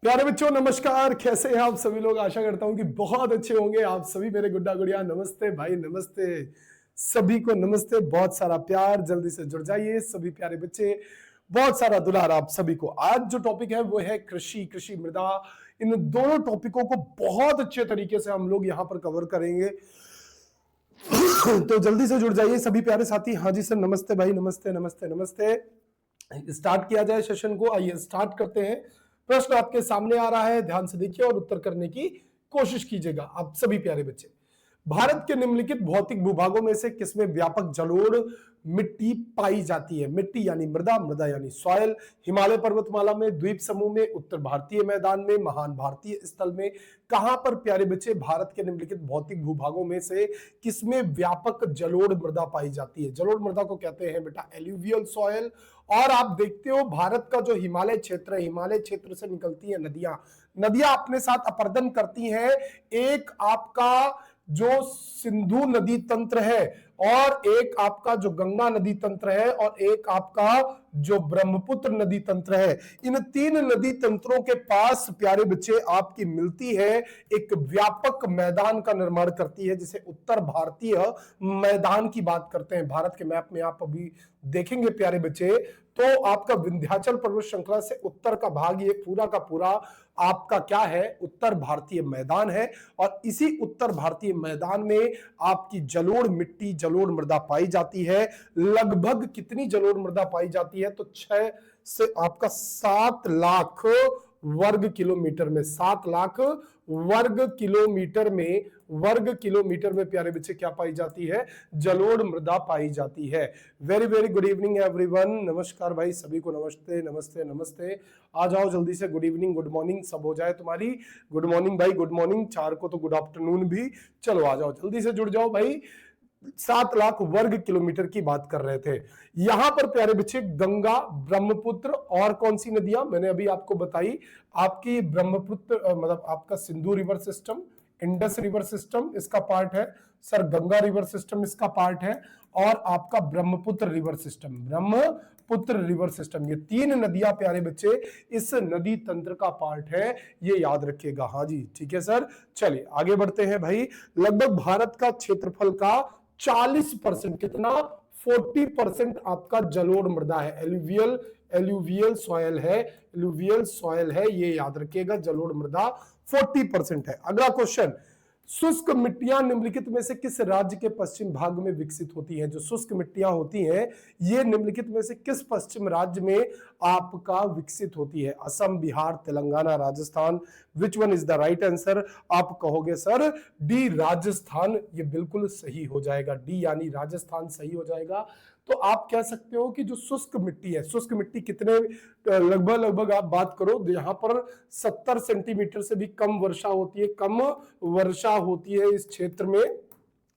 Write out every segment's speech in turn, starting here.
प्यारे बच्चों नमस्कार। कैसे हैं आप सभी लोग? आशा करता हूं कि बहुत अच्छे होंगे आप सभी। मेरे गुड्डा गुड़िया नमस्ते भाई, नमस्ते सभी को, नमस्ते। बहुत सारा प्यार, जल्दी से जुड़ जाइए सभी प्यारे बच्चे। बहुत सारा दुलार आप सभी को। आज जो टॉपिक है वो है कृषि, कृषि मृदा। इन दोनों टॉपिकों को बहुत अच्छे तरीके से हम लोग यहां पर कवर करेंगे। तो जल्दी से जुड़ जाइए सभी प्यारे साथी। हाँ जी सर, नमस्ते भाई, नमस्ते नमस्ते नमस्ते। स्टार्ट किया जाए सेशन को। आइए स्टार्ट करते हैं। प्रश्न आपके सामने आ रहा है, ध्यान से देखिए और उत्तर करने की कोशिश कीजिएगा आप सभी प्यारे बच्चे। भारत के निम्नलिखित भौतिक भूभागों में से किसमें व्यापक जलोढ़ मिट्टी पाई जाती है? मिट्टी यानी मृदा, मृदा यानी सॉयल। हिमालय पर्वतमाला में, द्वीप समूह में, उत्तर भारतीय मैदान में, महान भारतीय स्थल में। कहां पर प्यारे बच्चे भारत के निम्नलिखित भौतिक भूभागों में से किसमें व्यापक जलोढ़ मृदा पाई जाती है? जलोढ़ मृदा को कहते हैं बेटा एल्यूवियल सॉयल। और आप देखते हो भारत का जो हिमालय क्षेत्र है, हिमालय क्षेत्र से निकलती है नदियां, नदियां अपने साथ अपर्दन करती हैं। एक आपका जो सिंधु नदी तंत्र है, और एक आपका जो गंगा नदी तंत्र है, और एक आपका जो ब्रह्मपुत्र नदी तंत्र है। इन तीन नदी तंत्रों के पास प्यारे बच्चे आपकी मिलती है, एक व्यापक मैदान का निर्माण करती है, जिसे उत्तर भारतीय मैदान की बात करते हैं। भारत के मैप में आप अभी देखेंगे प्यारे बच्चे, तो आपका विंध्याचल पर्वत श्रृंखला से उत्तर का भाग ये पूरा का पूरा आपका क्या है? उत्तर भारतीय मैदान है। और इसी उत्तर भारतीय मैदान में आपकी जलोढ़ मिट्टी, जलोढ़ मृदा पाई जाती है। लगभग कितनी जलोढ़ मृदा पाई जाती है? तो 6 से आपका 7 लाख वर्ग किलोमीटर में, 7 लाख वर्ग किलोमीटर में प्यारे बच्चे क्या पाई जाती है? जलोढ़ मृदा पाई जाती है। Very very good evening everyone. नमस्कार भाई सभी को, नमस्ते नमस्ते नमस्ते। आ जाओ जल्दी से। गुड इवनिंग, गुड मॉर्निंग सब हो जाए तुम्हारी। गुड मॉर्निंग भाई, गुड मॉर्निंग। 4 को तो गुड आफ्टरनून भी। चलो आ जाओ जल्दी से जुड़ जाओ भाई। 7 लाख वर्ग किलोमीटर की बात कर रहे थे। यहां पर प्यारे बच्चे गंगा, ब्रह्मपुत्र और कौन सी नदियां मैंने अभी आपको बताई? आपकी ब्रह्मपुत्र मतलब आपका Sindhu river system, Indus river system इसका पार्ट है सर, गंगा रिवर सिस्टम इसका पार्ट है, और आपका Brahmaputra river system, Brahmaputra river system, ये 3 नदियां प्यारे बच्चे इस नदी तंत्र का पार्ट है। ये याद रखिएगा। हाँ जी ठीक है सर। चलिए आगे बढ़ते हैं भाई। लगभग भारत का क्षेत्रफल का 40%, कितना? 40% आपका जलोढ़ मृदा है, एल्यूवियल सॉयल है, एल्यूवियल सॉयल है। ये याद रखिएगा, जलोढ़ मृदा 40% है। अगला क्वेश्चन, शुष्क मिट्टियां निम्नलिखित में से किस राज्य के पश्चिम भाग में विकसित होती हैं? जो शुष्क मिट्टियां होती हैं ये निम्नलिखित में से किस पश्चिम राज्य में आपका विकसित होती है? Assam, Bihar, Telangana, Rajasthan. Which one is the right answer? आप कहोगे सर डी राजस्थान। ये बिल्कुल सही हो जाएगा, डी यानी राजस्थान सही हो जाएगा। तो आप कह सकते हो कि जो शुष्क मिट्टी है, शुष्क मिट्टी कितने लगभग आप बात करो, यहाँ पर 70 सेंटीमीटर से भी कम वर्षा होती है, कम वर्षा होती है इस क्षेत्र में,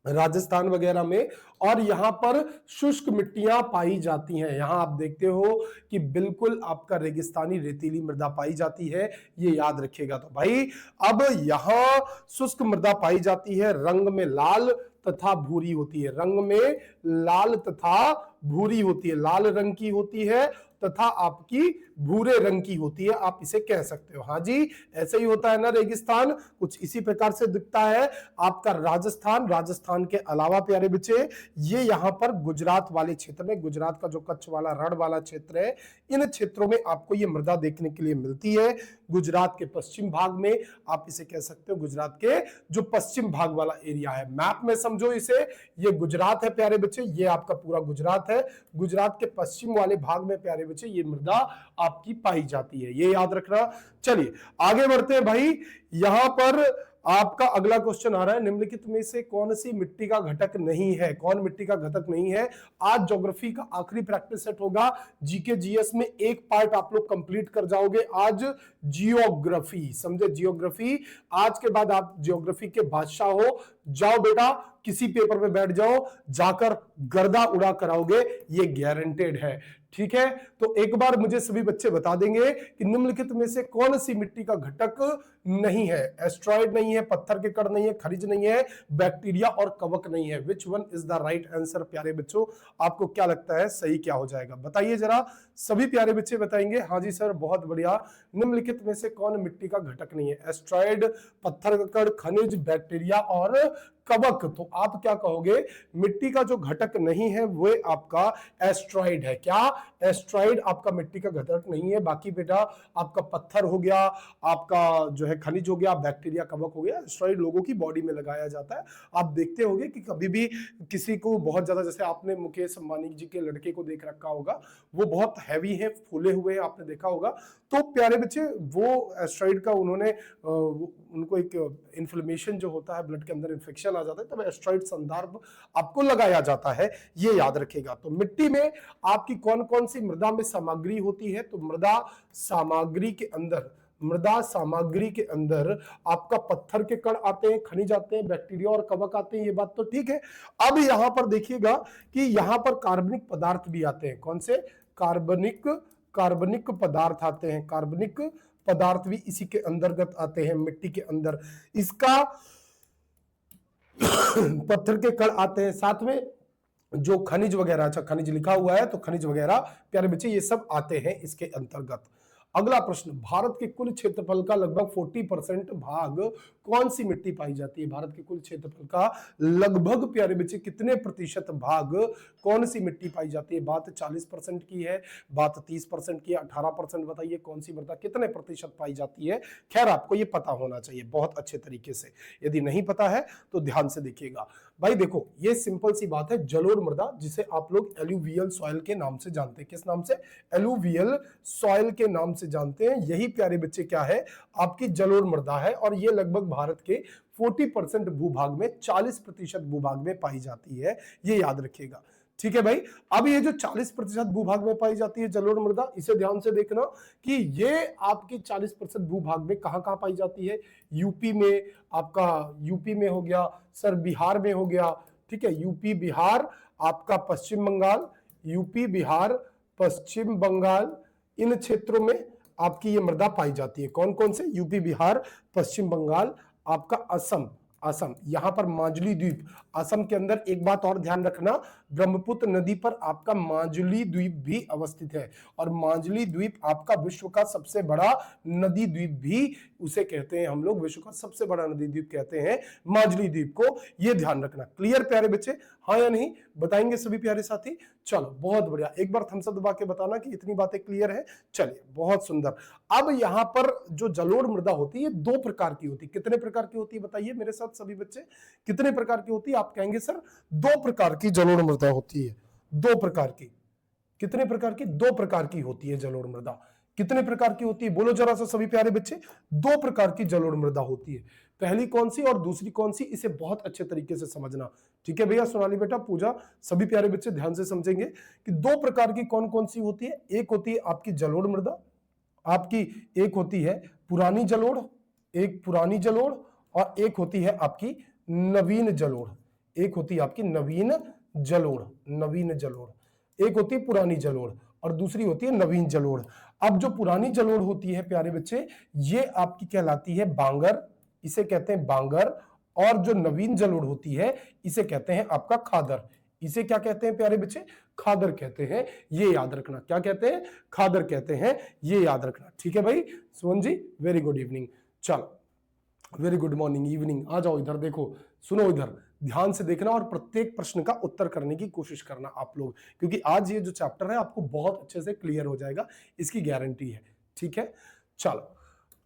राजस्थान वगैरह में। और यहां पर शुष्क मिट्टियां पाई जाती हैं। यहां आप देखते हो कि बिल्कुल आपका रेगिस्तानी रेतीली मृदा पाई जाती है, ये याद रखिएगा। तो भाई अब यहां शुष्क मृदा पाई जाती है, रंग में लाल तथा भूरी होती है, रंग में लाल तथा भूरी होती है, लाल रंग की होती है तथा आपकी भूरे रंग की होती है, आप इसे कह सकते हो। हाँ जी ऐसे ही होता है ना, रेगिस्तान कुछ इसी प्रकार से दिखता है। आपका राजस्थान, राजस्थान के अलावा प्यारे बच्चे ये यहां पर गुजरात वाले क्षेत्र में, गुजरात का जो कच्छ वाला रण वाला क्षेत्र है, इन क्षेत्रों में आपको ये मृदा देखने के लिए मिलती है। गुजरात के पश्चिम भाग में, आप इसे कह सकते हो गुजरात के जो पश्चिम भाग वाला एरिया है, मैप में समझो इसे, ये गुजरात है प्यारे बच्चे, ये आपका पूरा गुजरात है। गुजरात के पश्चिम वाले भाग में प्यारे बच्चे ये मृदा आपकी पाई जाती है, ये याद रखना। चलिए आगे बढ़ते हैं भाई। यहां पर आपका अगला क्वेश्चन आ रहा है, निम्नलिखित में से कौन सी मिट्टी का घटक नहीं है? कौन मिट्टी का घटक नहीं है? आज ज्योग्राफी का आखिरी प्रैक्टिस सेट होगा, जीके जीएस में एक पार्ट आप लोग कंप्लीट कर जाओगे आज। जियोग्राफी, समझे? जियोग्राफी, आज के बाद आप जियोग्राफी के बादशाह हो। जाओ बेटा किसी पेपर में बैठ जाओ, जाकर गर्दा उड़ा कराओगे, ये गारंटेड है। ठीक है, तो एक बार मुझे सभी बच्चे बता देंगे कि निम्नलिखित में से कौन सी मिट्टी का घटक नहीं है। एस्ट्रॉइड नहीं है, पत्थर के कण नहीं है, खनिज नहीं है, बैक्टीरिया और कवक नहीं है। Which one is the right answer? प्यारे बच्चों, आपको क्या लगता है सही क्या हो जाएगा? बताइए जरा, सभी प्यारे बच्चे बताएंगे। हाँ जी सर, बहुत बढ़िया। निम्नलिखित में से कौन मिट्टी का घटक नहीं है? एस्ट्रॉइड, पत्थर का कण, खनिज, बैक्टीरिया और कवक। तो आप क्या कहोगे? मिट्टी का जो घटक नहीं है वो आपका एस्ट्रॉइड है। क्या? एस्ट्रॉइड आपका मिट्टी का घटक नहीं है। बाकी बेटा आपका पत्थर हो गया, आपका जो है खनिज हो गया, बैक्टीरिया, कवक हो गया। एस्ट्रॉइड लोगों की बॉडी में लगाया जाता है। आप देखते होंगे कि कभी भी किसी को बहुत ज्यादा, जैसे आपने मुकेश अंबानी जी के लड़के को देख रखा होगा, वो बहुत हैवी है, फूले हुए हैं, आपने देखा होगा। तो प्यारे बच्चे, वो एस्ट्रॉइड का उन्होंने उनको एक इन्फ्लेमेशन जो होता है, ब्लड के अंदर इन्फेक्शन आ जाता है, तब एस्ट्रॉइड संदर्भ आपको लगाया जाता है, ये याद रखेगा। तो मिट्टी में आपकी कौन कौन सी मृदा में सामग्री होती है? तो मृदा सामग्री के अंदर आपका पत्थर के कण आते हैं, खनिज आते हैं, बैक्टीरिया और कवक आते हैं, ये बात तो ठीक है। अब यहां पर देखिएगा कि यहां पर कार्बनिक पदार्थ भी आते हैं। कौन से? कार्बनिक पदार्थ आते हैं। कार्बनिक पदार्थ भी इसी के अंतर्गत आते हैं, मिट्टी के अंदर। इसका पत्थर के कण आते हैं, साथ में जो खनिज वगैरह, अच्छा खनिज लिखा हुआ है तो खनिज वगैरह प्यारे बच्चे ये सब आते हैं इसके अंतर्गत। अगला प्रश्न, भारत के कुल क्षेत्रफल का लगभग 40% भाग कौन सी मिट्टी पाई जाती है? भारत के कुल क्षेत्रफल का लगभग प्यारे बच्चे कितने प्रतिशत भाग कौन सी मिट्टी पाई जाती है? बात 40% की है, बात 30% की है, 18%? बताइए कौन सी मृदा कितने प्रतिशत पाई जाती है? खैर आपको ये पता होना चाहिए बहुत अच्छे तरीके से। यदि नहीं पता है तो ध्यान से देखिएगा। भाई देखो, ये सिंपल सी बात है, जलोढ़ मृदा, जिसे आप लोग एलुवियल सॉइल के नाम से जानते हैं। किस नाम से? एलुवियल सॉइल के नाम से जानते हैं। यही प्यारे बच्चे क्या है? आपकी जलोढ़ मृदा है। और ये लगभग भारत के 40% भूभाग में, 40% भूभाग में पाई जाती है, ये याद रखिएगा। ठीक है भाई। अब ये जो 40% भूभाग में पाई जाती है जलोढ़ मृदा, इसे ध्यान से देखना कि ये आपकी 40% भूभाग में कहां कहां पाई जाती है? यूपी में, आपका यूपी में हो गया सर, बिहार में हो गया, ठीक है, यूपी बिहार, आपका पश्चिम बंगाल, यूपी बिहार पश्चिम बंगाल, इन क्षेत्रों में आपकी ये मृदा पाई जाती है। कौन कौन से? यूपी बिहार पश्चिम बंगाल, आपका असम, यहां पर माजुली द्वीप, असम के अंदर एक बात और ध्यान रखना, ब्रह्मपुत्र नदी पर आपका माजुली द्वीप भी अवस्थित है। और माजुली द्वीप आपका विश्व का सबसे बड़ा नदी द्वीप भी उसे कहते हैं हम लोग, विश्व का सबसे बड़ा नदी द्वीप कहते हैं माजुली द्वीप को, ये ध्यान रखना। क्लियर प्यारे बच्चे? हाँ या नहीं बताएंगे सभी प्यारे साथी? चलो बहुत बढ़िया, एक बार थम्स अप दबा के बताना कि इतनी बातें क्लियर है। चलिए बहुत सुंदर। अब यहां पर जो जलोढ़ मृदा होती है 2 प्रकार की होती है। कितने प्रकार की होती है बताइए मेरे साथ सभी बच्चे, कितने प्रकार की होती है? आप कहेंगे सर 2 प्रकार की जलोढ़ मृदा होती है। 2 प्रकार की। कितने प्रकार की? 2 प्रकार की होती है जलोढ़ मृदा। कितने प्रकार की होती है? बोलो जरा सा सभी प्यारे बच्चे। 2 प्रकार की जलोढ़ मृदा होती है। पहली कौन सी और दूसरी कौन सी, इसे बहुत अच्छे तरीके से समझना। ठीक है भैया, सोनाली बेटा, पूजा, सभी प्यारे बच्चे ध्यान से समझेंगे कि 2 प्रकार की कौन कौन सी होती है। एक होती है आपकी जलोढ़ मृदा, आपकी एक होती है पुरानी जलोढ़, एक पुरानी जलोढ़, और एक होती है आपकी नवीन जलोढ़। एक होती है आपकी नवीन जलोढ़, नवीन जलोढ़। एक होती है पुरानी जलोढ़ और दूसरी होती है नवीन जलोढ़। अब जो पुरानी जलोढ़ होती है प्यारे बच्चे, ये आपकी कहलाती है बांगर, इसे कहते हैं बांगर। और जो नवीन जलोढ़ होती है इसे कहते हैं आपका खादर। इसे क्या कहते हैं प्यारे बच्चे? खादर कहते हैं, ये याद रखना। क्या कहते हैं? खादर कहते हैं, ये याद रखना। ठीक है भाई। Suman ji very good evening. चलो वेरी गुड मॉर्निंग, इवनिंग। आ जाओ इधर, देखो सुनो, इधर ध्यान से देखना और प्रत्येक प्रश्न का उत्तर करने की कोशिश करना आप लोग, क्योंकि आज ये जो चैप्टर है आपको बहुत अच्छे से क्लियर हो जाएगा, इसकी गारंटी है। ठीक है, चलो।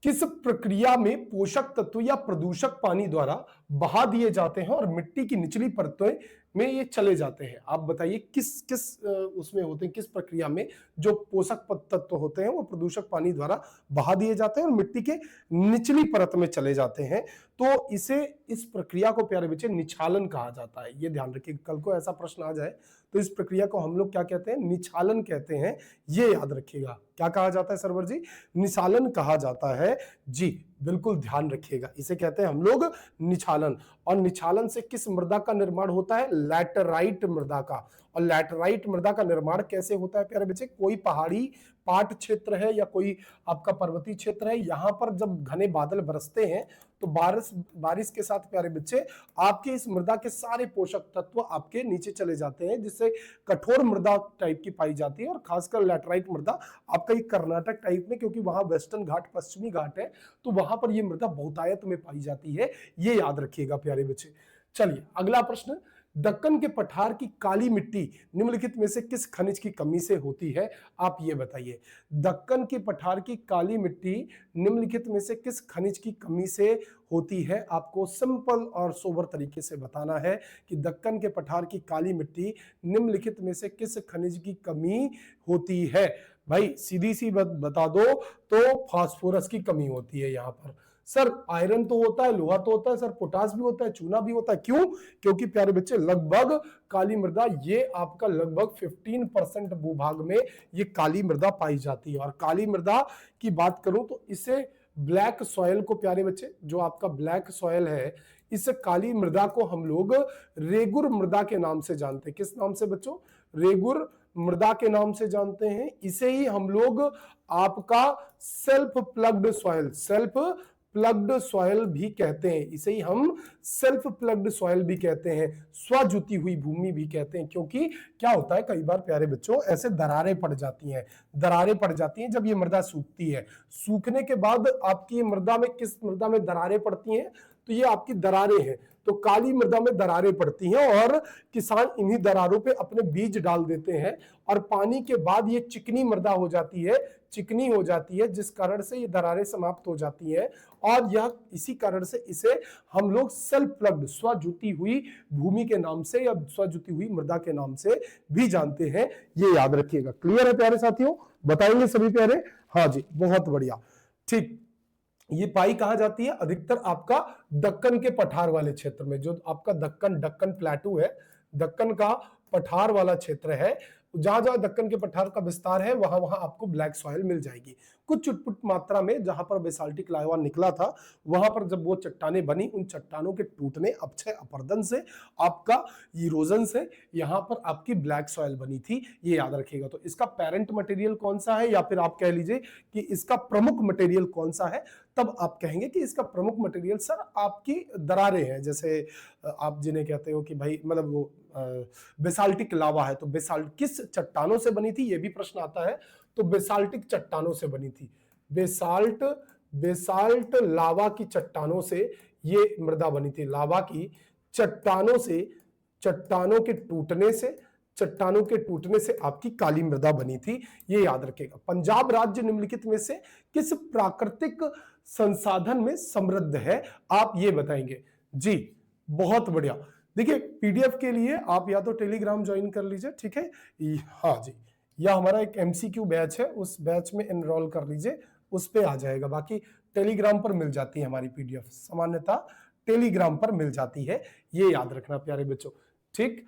किस प्रक्रिया में पोषक तत्व या प्रदूषक पानी द्वारा बहा दिए जाते हैं और मिट्टी की निचली परतों में ये चले जाते हैं? आप बताइए किस किस उसमें होते हैं, किस प्रक्रिया में जो पोषक तत्व होते हैं वो प्रदूषक पानी द्वारा बहा दिए जाते हैं और मिट्टी के निचली परत में चले जाते हैं? तो इस प्रक्रिया को प्यारे बच्चे निछालन कहा जाता है। ये ध्यान रखिए, कल को ऐसा प्रश्न आ जाए तो इस प्रक्रिया को हम लोग क्या कहते हैं? निछालन कहते हैं, ये याद रखिएगा। क्या कहा जाता है सरवर जी? निछालन कहा जाता है जी, बिल्कुल ध्यान रखिएगा। इसे कहते हैं हम लोग निछालन। और निछालन से किस मृदा का निर्माण होता है? लैटराइट मृदा का। और लैटराइट मृदा का निर्माण कैसे होता है प्यारे बच्चे, कोई पहाड़ी पाट क्षेत्र है या कोई आपका पर्वतीय क्षेत्र है, यहां पर जब घने बादल बरसते हैं तो बारिश के साथ प्यारे बच्चे आपके इस मृदा के सारे पोषक तत्व आपके नीचे चले जाते हैं, जिससे कठोर मृदा टाइप की पाई जाती है। और खासकर लैटराइट मृदा आपका ये कर्नाटक टाइप में, क्योंकि वहां वेस्टर्न घाट पश्चिमी घाट है, तो वहां पर ये मृदा बहुतायत में पाई जाती है, ये याद रखिएगा प्यारे बच्चे। चलिए अगला प्रश्न, दक्कन के पठार की काली मिट्टी निम्नलिखित में से किस खनिज की कमी से होती है, आप ये बताइए। दक्कन के पठार की काली मिट्टी निम्नलिखित में से किस खनिज की कमी से होती है, आपको सिंपल और सोबर तरीके से बताना है कि दक्कन के पठार की काली मिट्टी निम्नलिखित में से किस खनिज की कमी होती है। भाई सीधी सी बता दो तो फास्फोरस की कमी होती है। यहां पर सर आयरन तो होता है, लोहा तो होता है, सर पोटास भी होता है, चूना भी होता है, क्यों? क्योंकि प्यारे बच्चे लगभग काली मृदा ये आपका लगभग 15% भूभाग में ये काली मृदा पाई जाती है। और काली मृदा की बात करूं तो इसे ब्लैक सॉयल को प्यारे बच्चे, जो आपका ब्लैक सॉयल है, इस काली मृदा को हम लोग रेगुर मृदा के नाम से जानते हैं। किस नाम से बच्चों? रेगुर मृदा के नाम से जानते हैं। इसे ही हम लोग आपका सेल्फ प्लग्ड सॉइल भी कहते हैं। इसे ही हम सेल्फ प्लग्ड सॉइल भी कहते हैं, स्वजुती हुई भूमि भी कहते हैं। क्योंकि क्या होता है, कई बार प्यारे बच्चों ऐसे दरारें पड़ जाती हैं जब ये मृदा सूखती है। सूखने के बाद आपकी मृदा में, किस मृदा में दरारें पड़ती हैं, तो ये आपकी दरारें हैं। तो काली मृदा में दरारें पड़ती हैं और किसान इन्हीं दरारों पे अपने बीज डाल देते हैं और पानी के बाद ये चिकनी मृदा हो जाती है, जिस कारण से ये दरारें समाप्त हो जाती हैं। और यह इसी कारण से इसे हम लोग सेल्फ प्लग्ड, स्वजुती हुई भूमि के नाम से या स्वजुती हुई मृदा के नाम से भी जानते हैं। ये याद रखिएगा। क्लियर है प्यारे साथियों? बताएंगे सभी प्यारे? हाँ जी, बहुत बढ़िया। ठीक, ये पाई कहां जाती है? अधिकतर आपका दक्कन के पठार वाले क्षेत्र में, जो आपका दक्कन प्लेटू है, दक्कन का पठार वाला क्षेत्र है, जहां जहां दक्कन के पठार का विस्तार है वहां वहां आपको ब्लैक सॉइल मिल जाएगी। कुछ चुटपुट मात्रा में जहां पर बेसाल्टिक लावा निकला था, वहां पर जब वो चट्टानें बनी, उन चट्टानों के टूटने, अपक्षय, अपरदन से, आपका इरोजन से यहां पर आपकी ब्लैक सॉइल बनी थी। ये याद रखिएगा। तो इसका पेरेंट मटेरियल कौन सा है, या फिर आप कह लीजिए कि इसका प्रमुख मटेरियल कौन सा है, तब आप कहेंगे कि इसका प्रमुख मटेरियल सर आपकी दरारें हैं। जैसे आप जिन्हें कहते हो कि भाई मतलब वो बेसाल्टिक लावा है, तो बेसाल्ट किस चट्टानों से बनी थी, ये भी प्रश्न आता है। तो बेसाल्टिक चट्टानों से बनी थी। बेसाल्ट लावा की चट्टानों से ये मृदा बनी थी। लावा की चट्टानों से, चट्टानों के टूटने से आपकी काली मृदा बनी थी। ये याद रखेगा। पंजाब राज्य निम्नलिखित में से किस प्राकृतिक संसाधन में समृद्ध है, आप ये बताएंगे जी। बहुत बढ़िया। देखिए पीडीएफ के लिए आप या तो टेलीग्राम ज्वाइन कर लीजिए, ठीक है, हाँ जी, या हमारा एक एमसीक्यू बैच है, उस बैच में एनरोल कर लीजिए, उस पे आ जाएगा। बाकी टेलीग्राम पर मिल जाती है हमारी पीडीएफ, सामान्यतः टेलीग्राम पर मिल जाती है, ये याद रखना प्यारे बच्चों। ठीक,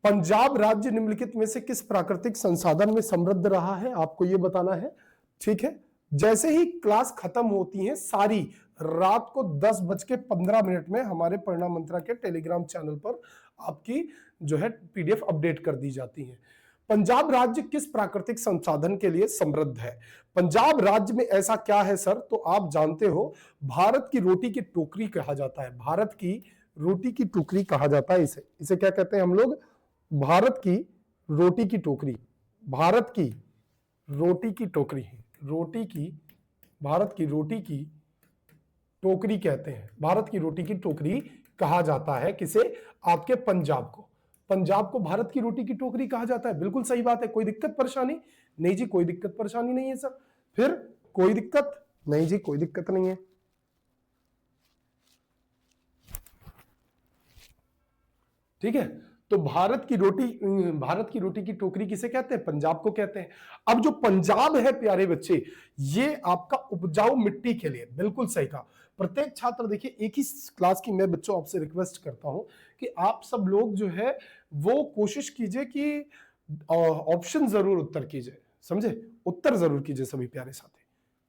पंजाब राज्य निम्नलिखित में से किस प्राकृतिक संसाधन में समृद्ध रहा है, आपको ये बताना है। ठीक है, जैसे ही क्लास खत्म होती है सारी, रात को 10:15 में हमारे परिणाम मंत्रा के टेलीग्राम चैनल पर आपकी जो है पीडीएफ अपडेट कर दी जाती है। पंजाब राज्य किस प्राकृतिक संसाधन के लिए समृद्ध है? पंजाब राज्य में ऐसा क्या है सर? तो आप जानते हो, भारत की रोटी की टोकरी कहा जाता है। भारत की रोटी की टोकरी कहा जाता है इसे क्या कहते हैं हम लोग? भारत की रोटी की टोकरी। भारत की रोटी की टोकरी, भारत की रोटी की टोकरी कहते हैं। भारत की रोटी की टोकरी कहा जाता है किसे? आपके पंजाब को। पंजाब को भारत की रोटी की टोकरी कहा जाता है। बिल्कुल सही बात है। कोई दिक्कत परेशानी नहीं जी? कोई दिक्कत परेशानी नहीं है सर। फिर कोई दिक्कत नहीं जी? कोई दिक्कत नहीं है। ठीक है, तो भारत की रोटी की टोकरी किसे कहते हैं? पंजाब को कहते हैं। अब जो पंजाब है प्यारे बच्चे, ये आपका उपजाऊ मिट्टी के लिए, बिल्कुल सही कहा। प्रत्येक छात्र देखिए, एक ही क्लास की मैं बच्चों आपसे रिक्वेस्ट करता हूं कि आप सब लोग जो है वो कोशिश कीजिए कि ऑप्शन जरूर उत्तर कीजिए, समझे? उत्तर जरूर कीजिए सभी प्यारे साथी।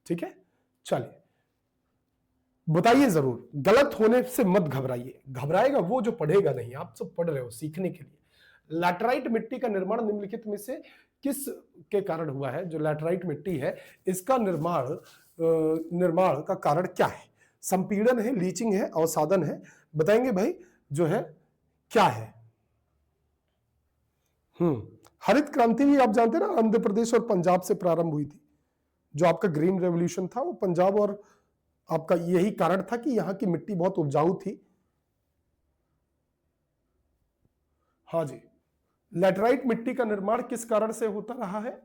ठीक है, चलिए बताइए जरूर। गलत होने से मत घबराइए, घबराएगा वो जो पढ़ेगा नहीं। आप सब पढ़ रहे हो सीखने के लिए। लैटराइट मिट्टी का निर्माण निम्नलिखित में से किस के कारण हुआ है? जो लैटराइट मिट्टी है इसका निर्माण का कारण क्या है? संपीड़न है, लीचिंग है, अवसादन है? बताएंगे भाई जो है क्या है? हरित क्रांति भी आप जानते हैं ना, आंध्र प्रदेश और पंजाब से प्रारंभ हुई थी। जो आपका ग्रीन रेवोल्यूशन था वो पंजाब और आपका यही कारण था कि यहां की मिट्टी बहुत उपजाऊ थी। हाँ जी, लैटराइट मिट्टी का निर्माण किस कारण से होता रहा है?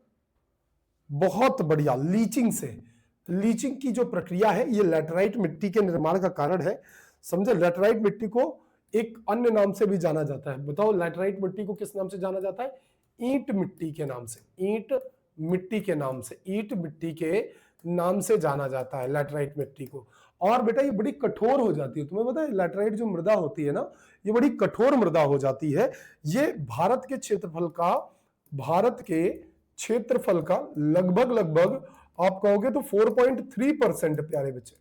बहुत बढ़िया, लीचिंग से। लीचिंग की जो प्रक्रिया है ये लैटराइट मिट्टी के निर्माण का कारण है। समझे? लैटराइट मिट्टी को एक अन्य नाम से भी जाना जाता है। बताओ लैटराइट मिट्टी को किस नाम से जाना जाता है? ईंट मिट्टी के नाम से। ईंट मिट्टी के नाम से, ईंट मिट्टी के नाम से जाना जाता है लैटराइट मिट्टी को। और बेटा ये बड़ी कठोर हो जाती है, तुम्हें पता है लैटराइट जो मृदा होती है ना, ये बड़ी कठोर मृदा हो जाती है। ये भारत के क्षेत्रफल का लगभग आप कहोगे तो 4.3% प्यारे बच्चे,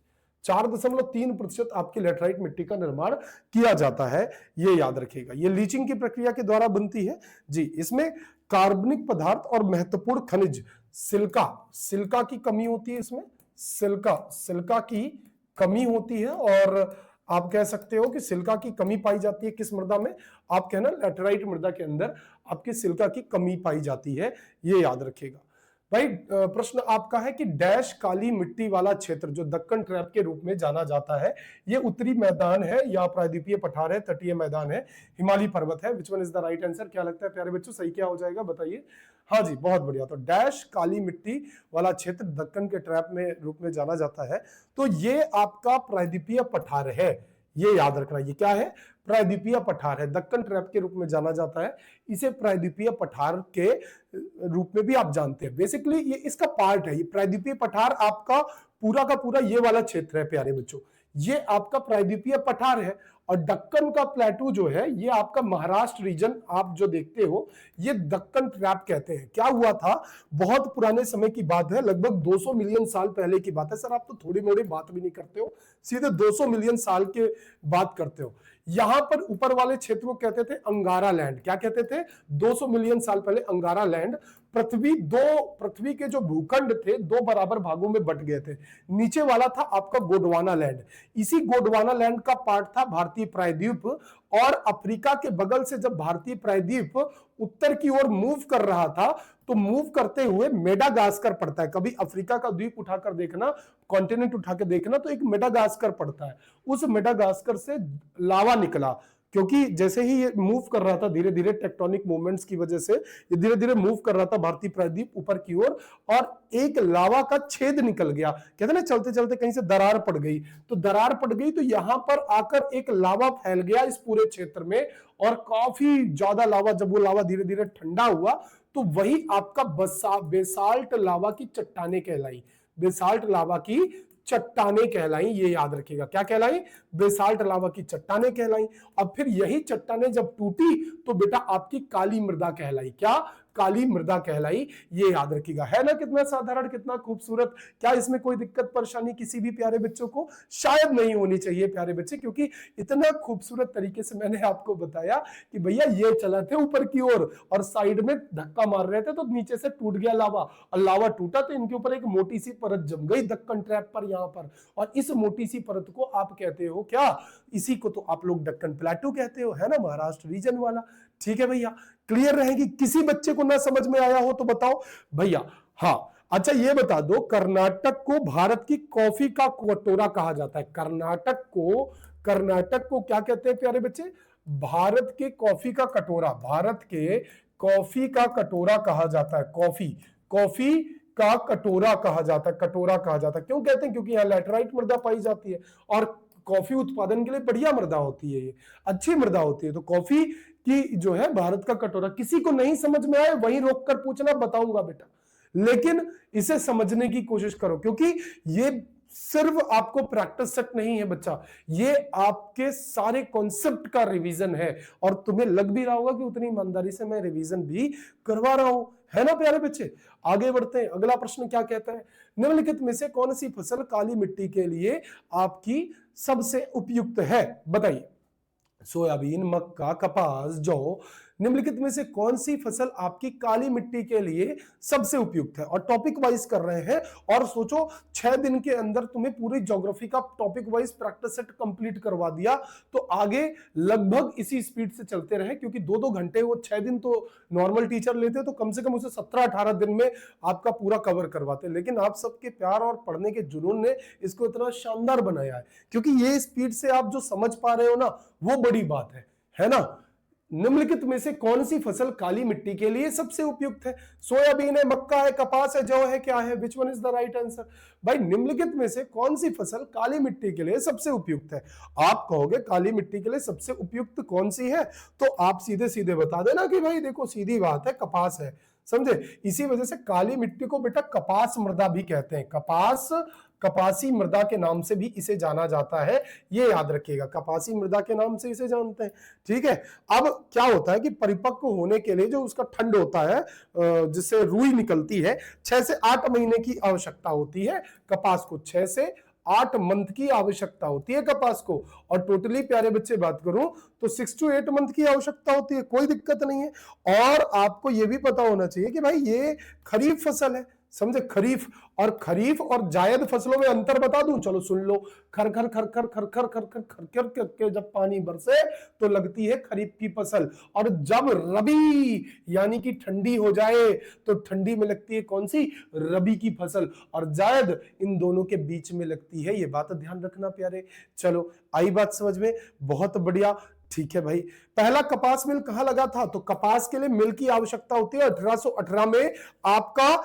4.3% आपकी लैटराइट मिट्टी का निर्माण किया जाता है। ये याद रखिएगा। ये लीचिंग की प्रक्रिया के द्वारा बनती है जी। इसमें कार्बनिक पदार्थ और महत्वपूर्ण खनिज सिल्का की कमी होती है। इसमें सिल्का की कमी होती है और आप कह सकते हो कि सिल्का की कमी पाई जाती है किस मृदा में? आप कहना लैटराइट मृदा के अंदर आपकी सिल्का की कमी पाई जाती है। ये याद रखिएगा भाई। प्रश्न आपका है कि डैश काली मिट्टी वाला क्षेत्र जो दक्कन ट्रैप के रूप में जाना जाता है, ये उत्तरी मैदान है या प्रायद्वीपीय पठार है, तटीय मैदान है, हिमालय पर्वत है? Which one is the right answer? क्या लगता है प्यारे बच्चों, सही क्या हो जाएगा बताइए? हाँ जी, बहुत बढ़िया। तो डैश काली मिट्टी वाला क्षेत्र दक्कन के ट्रैप में रूप में जाना जाता है। तो ये आपका प्रायद्वीपीय पठार है, ये याद रखना। ये क्या है? प्रायद्वीपीय पठार है, दक्कन ट्रैप के रूप में जाना जाता है। इसे प्रायद्वीपीय पठार के रूप में भी आप जानते हैं। बेसिकली ये इसका पार्ट है। ये प्रायद्वीपीय पठार आपका पूरा का पूरा ये वाला क्षेत्र है प्यारे बच्चों, ये आपका प्रायद्वीपीय पठार है। और दक्कन का प्लेटू जो है ये आपका महाराष्ट्र रीजन आप जो देखते हो, ये दक्कन ट्रैप कहते हैं। क्या हुआ था, बहुत पुराने समय की बात है, लगभग 200 मिलियन साल पहले की बात है। सर आप तो थोड़ी मोड़ी बात भी नहीं करते हो, सीधे 200 मिलियन साल के बात करते हो। यहां पर ऊपर वाले क्षेत्र को कहते थे अंगारा लैंड। क्या कहते थे? 200 मिलियन साल पहले अंगारा लैंड। पृथ्वी के जो भूखंड थे दो बराबर भागों में बट गए थे। नीचे वाला था आपका गोंडवाना लैंड। इसी गोंडवाना लैंड का पार्ट था भारतीय प्रायद्वीप। और अफ्रीका के बगल से जब भारतीय प्रायद्वीप उत्तर की ओर मूव कर रहा था, तो मूव करते हुए मेडागास्कर पड़ता है। कभी अफ्रीका का द्वीप उठाकर देखना, कॉन्टिनेंट उठा के देखना, तो एक मेडागास्कर पड़ता है। उस मेडागास्कर से लावा निकला, क्योंकि जैसे ही ये मूव कर रहा था धीरे धीरे टेक्टोनिक मूवमेंट्स की वजह से ये धीरे धीरे मूव कर रहा था भारतीय प्रायद्वीप ऊपर की ओर, और एक लावा का छेद निकल गया। कहते ना चलते चलते कहीं से दरार पड़ गई, तो दरार पड़ गई तो यहां पर आकर एक लावा फैल गया इस पूरे क्षेत्र में। और काफी ज्यादा लावा, जब वो लावा धीरे धीरे ठंडा हुआ तो वही आपका बेसाल्ट लावा की चट्टाने कहलाई। बेसाल्ट लावा की चट्टाने कहलाई, ये याद रखिएगा। क्या कहलाई? बेसाल्ट लावा की चट्टाने कहलाई। अब फिर यही चट्टाने जब टूटी तो बेटा आपकी काली मृदा कहलाई। क्या? काली मृदा कहलाई, ये याद रखिएगा। है ना कितना साधारण, कितना खूबसूरत। क्या इसमें कोई दिक्कत परेशानी किसी भी प्यारे बच्चों को? शायद नहीं होनी चाहिए प्यारे बच्चे, क्योंकि इतना खूबसूरत तरीके से मैंने आपको बताया कि भैया ये चला थे ऊपर की ओर और साइड में धक्का मार रहे थे तो नीचे से टूट गया लावा, और लावा टूटा तो इनके ऊपर एक मोटी सी परत जम गई दक्कन ट्रैप पर यहां पर। और इस मोटी सी परत को आप कहते हो क्या? इसी को तो आप लोग दक्कन प्लेटू कहते हो, है ना, महाराष्ट्र रीजन वाला। ठीक है भैया, क्लियर रहेगी? किसी बच्चे को ना समझ में आया हो तो बताओ भैया। हाँ अच्छा, ये बता दो, कर्नाटक को भारत की कॉफी का कटोरा कहा जाता है। कर्नाटक को क्या कहते हैं प्यारे बच्चे? भारत के कॉफी का कटोरा, भारत के कॉफी का कटोरा कहा जाता है। कॉफी का कटोरा कहा जाता है, कटोरा कहा जाता है। क्यों कहते हैं? क्योंकि यहाँ लैटराइट मृदा पाई जाती है और कॉफी उत्पादन के लिए बढ़िया मृदा होती है, ये अच्छी मृदा होती है। तो कॉफी की जो है भारत का कटोरा। किसी को नहीं समझ में आए वहीं रोककर पूछना, बताऊंगा बेटा, लेकिन इसे समझने की कोशिश करो, क्योंकि ये सिर्फ आपको प्रैक्टिस सेट नहीं है बच्चा, ये आपके सारे कॉन्सेप्ट का रिवीजन है। और तुम्हें लग भी रहा होगा कि उतनी ईमानदारी से मैं रिवीजन भी करवा रहा हूं, है ना प्यारे बच्चे। आगे बढ़ते हैं। अगला प्रश्न क्या कहता है? निम्नलिखित में से कौन सी फसल काली मिट्टी के लिए आपकी सबसे उपयुक्त है? बताइए। सोयाबीन, मक्का, कपास, जौ, निम्नलिखित में से कौन सी फसल आपकी काली मिट्टी के लिए सबसे उपयुक्त है, और टॉपिक वाइज कर रहे हैं। और सोचो 6 दिन के अंदर तुम्हें पूरी ज्योग्राफी का topic wise practice set complete करवा दिया, तो आगे लगभग इसी स्पीड से चलते रहे, क्योंकि 2-2 घंटे, वो 6 दिन तो नॉर्मल टीचर लेते तो कम से कम उसे 17-18 दिन में आपका पूरा कवर करवाते, लेकिन आप सबके प्यार और पढ़ने के जुनून ने इसको इतना शानदार बनाया है, क्योंकि ये स्पीड से आप जो समझ पा रहे हो ना, वो बड़ी बात है ना। निम्नलिखित में से कौन सी फसल काली मिट्टी के लिए सबसे उपयुक्त है? सोयाबीन है, मक्का है, कपास है, जौ है, क्या है? Which one is the right answer? भाई निम्नलिखित में से कौन सी फसल काली मिट्टी के लिए सबसे उपयुक्त है? आप कहोगे काली मिट्टी के लिए सबसे उपयुक्त कौन सी है, तो आप सीधे सीधे बता देना कि भाई देखो सीधी बात है, कपास है, समझे। इसी वजह से काली मिट्टी को बेटा कपास मृदा भी कहते हैं, कपासी मृदा के नाम से भी इसे जाना जाता है, ये याद रखिएगा, कपासी मृदा के नाम से इसे जानते हैं, ठीक है। अब क्या होता है कि परिपक्व होने के लिए जो उसका ठंड होता है, जिससे रुई निकलती है, 6 से 8 महीने की आवश्यकता होती है कपास को, 6 से 8 मंथ की आवश्यकता होती है कपास को। और टोटली प्यारे बच्चे बात करूं तो 6 to 8 मंथ की आवश्यकता होती है, कोई दिक्कत नहीं है। और आपको यह भी पता होना चाहिए कि भाई ये खरीफ फसल है, समझे। खरीफ और जायद फसलों में अंतर बता दूं, चलो सुन लो। खर खर खर खर खर खर खर खर खर खर करके जब पानी बरसे तो लगती है खरीफ की फसल, और जब रबी यानी कि ठंडी हो जाए तो ठंडी में लगती है कौन सी? रबी की फसल। और जायद इन दोनों के बीच में लगती है, ये बात ध्यान रखना प्यारे। चलो आई बात समझ में, बहुत बढ़िया, ठीक है भाई। पहला कपास मिल कहां लगा था? तो कपास के लिए मिल की आवश्यकता होती है 1818 में, आपका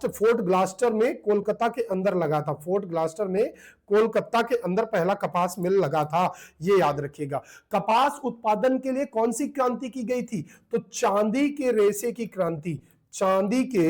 फोर्ट ग्लास्टर में कोलकाता के अंदर लगा था, फोर्ट ग्लास्टर में कोलकाता के अंदर पहला कपास मिल लगा था, ये याद रखिएगा। कपास उत्पादन के लिए कौन सी क्रांति की गई थी? तो चांदी के रेशे की क्रांति, चांदी के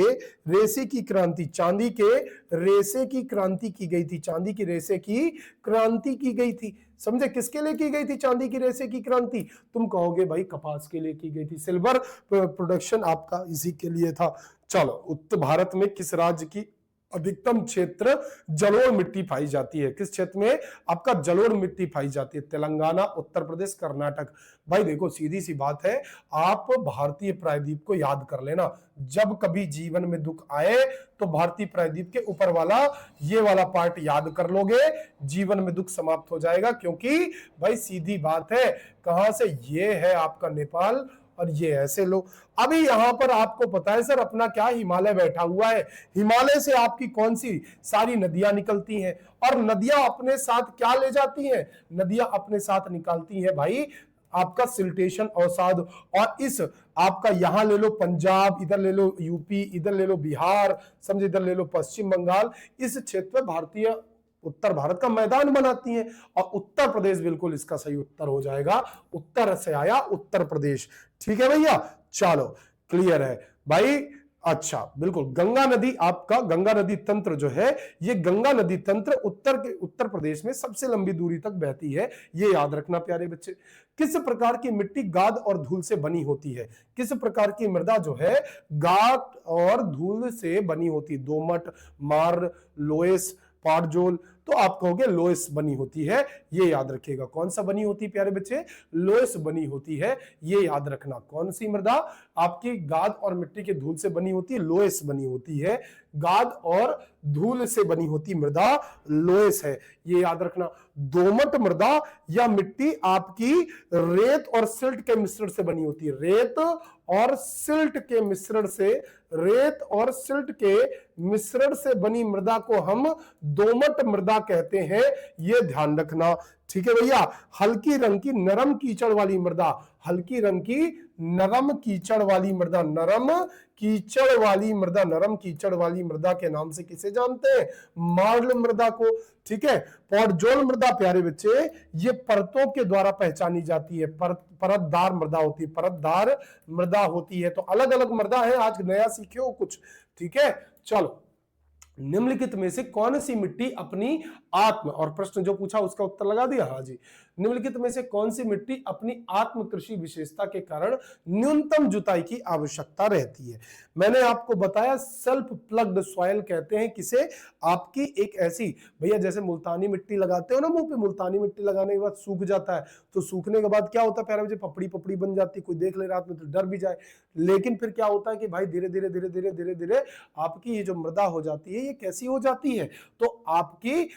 रेशे की क्रांति, चांदी के रेशे की क्रांति की गई थी, चांदी की रेशे की क्रांति की गई थी, समझे। किसके लिए की गई थी चांदी की रेशे की क्रांति? तुम कहोगे भाई कपास के लिए की गई थी, सिल्वर प्रोडक्शन आपका इसी के लिए था। चलो, उत्तर भारत में किस राज्य की अधिकतम क्षेत्र जलोढ़ मिट्टी पाई जाती है? किस क्षेत्र में आपका जलोढ़ मिट्टी पाई जाती है? तेलंगाना, उत्तर प्रदेश, कर्नाटक। भाई देखो सीधी सी बात है, आप भारतीय प्रायद्वीप को याद कर लेना, जब कभी जीवन में दुख आए तो भारतीय प्रायद्वीप के ऊपर वाला ये वाला पार्ट याद कर लोगे, जीवन में दुख समाप्त हो जाएगा। क्योंकि भाई सीधी बात है, कहां से? ये है आपका नेपाल, और ये ऐसे लो। अभी यहां पर आपको पता है सर अपना क्या हिमालय बैठा हुआ है, हिमालय से आपकी कौन सी सारी नदियां निकलती हैं, और नदियां अपने साथ क्या ले जाती हैं? नदियां अपने साथ निकालती हैं भाई आपका सिल्टेशन अवसाद। और इस आपका यहां ले लो पंजाब, इधर ले लो यूपी, इधर ले लो बिहार, समझे, इधर ले लो पश्चिम बंगाल, इस क्षेत्र में भारतीय उत्तर भारत का मैदान बनाती हैं, और उत्तर प्रदेश बिल्कुल इसका सही उत्तर हो जाएगा, उत्तर से आया उत्तर प्रदेश, ठीक है भैया। चलो क्लियर है भाई। अच्छा बिल्कुल, गंगा नदी, आपका गंगा नदी तंत्र जो है, ये गंगा नदी तंत्र उत्तर प्रदेश में सबसे लंबी दूरी तक बहती है, ये याद रखना प्यारे बच्चे। किस प्रकार की मिट्टी गाद और धूल से बनी होती है? किस प्रकार की मृदा जो है गाद और धूल से बनी होती? दोमट, मार, लोएस, पाटजोल। तो आप कहोगे लोएस बनी होती है, ये याद रखिएगा। कौन सा बनी होती है प्यारे बच्चे? लोएस बनी होती है, ये याद रखना। कौन सी मृदा आपकी गाद और मिट्टी के धूल से बनी होती है? लोएस बनी होती है, गाद और धूल से बनी होती मृदा लोएस है, ये याद रखना। दोमट मृदा या मिट्टी आपकी रेत और सिल्ट के मिश्रण से बनी होती है, रेत और सिल्ट के मिश्रण से, रेत और सिल्ट के मिश्रण से बनी मृदा को हम दोमट मृदा कहते हैं, ये ध्यान रखना, ठीक है भैया। हल्की रंग की नरम कीचड़ वाली मृदा, हल्की रंग की नरम कीचड़ वाली मृदा, नरम कीचड़ वाली मृदा, नरम कीचड़ वाली मृदा के नाम से किसे जानते हैं? मार्ल मृदा को, ठीक है। पॉटजोल मृदा प्यारे बच्चे ये परतों के द्वारा पहचानी जाती है, परतदार मृदा होती है, परतदार मृदा होती है। तो अलग अलग मृदा है, आज नया सीखे हो कुछ, ठीक है। चलो निम्नलिखित में से कौन सी मिट्टी अपनी आत्म, और प्रश्न जो पूछा उसका उत्तर लगा दिया, हाँ जी, निम्नलिखित में से कौन सी मिट्टी अपनी आत्म कृषि विशेषता के कारण न्यूनतम जुताई की आवश्यकता रहती है। मैंने आपको बताया सेल्फ प्लग्ड सॉइल कहते हैं किसे, आपकी एक ऐसी, भैया जैसे मुल्तानी मिट्टी लगाते हो ना मुंह पे, मुल्तानी मिट्टी लगाने के बाद सूख जाता है, तो सूखने के बाद क्या होता है, पैरों में पपड़ी पपड़ी बन जाती है, कोई देख ले रात में तो डर भी जाए, लेकिन फिर क्या होता है कि भाई धीरे धीरे धीरे धीरे धीरे धीरे आपकी ये जो मृदा हो जाती है ये कैसी हो जाती है, तो आपकी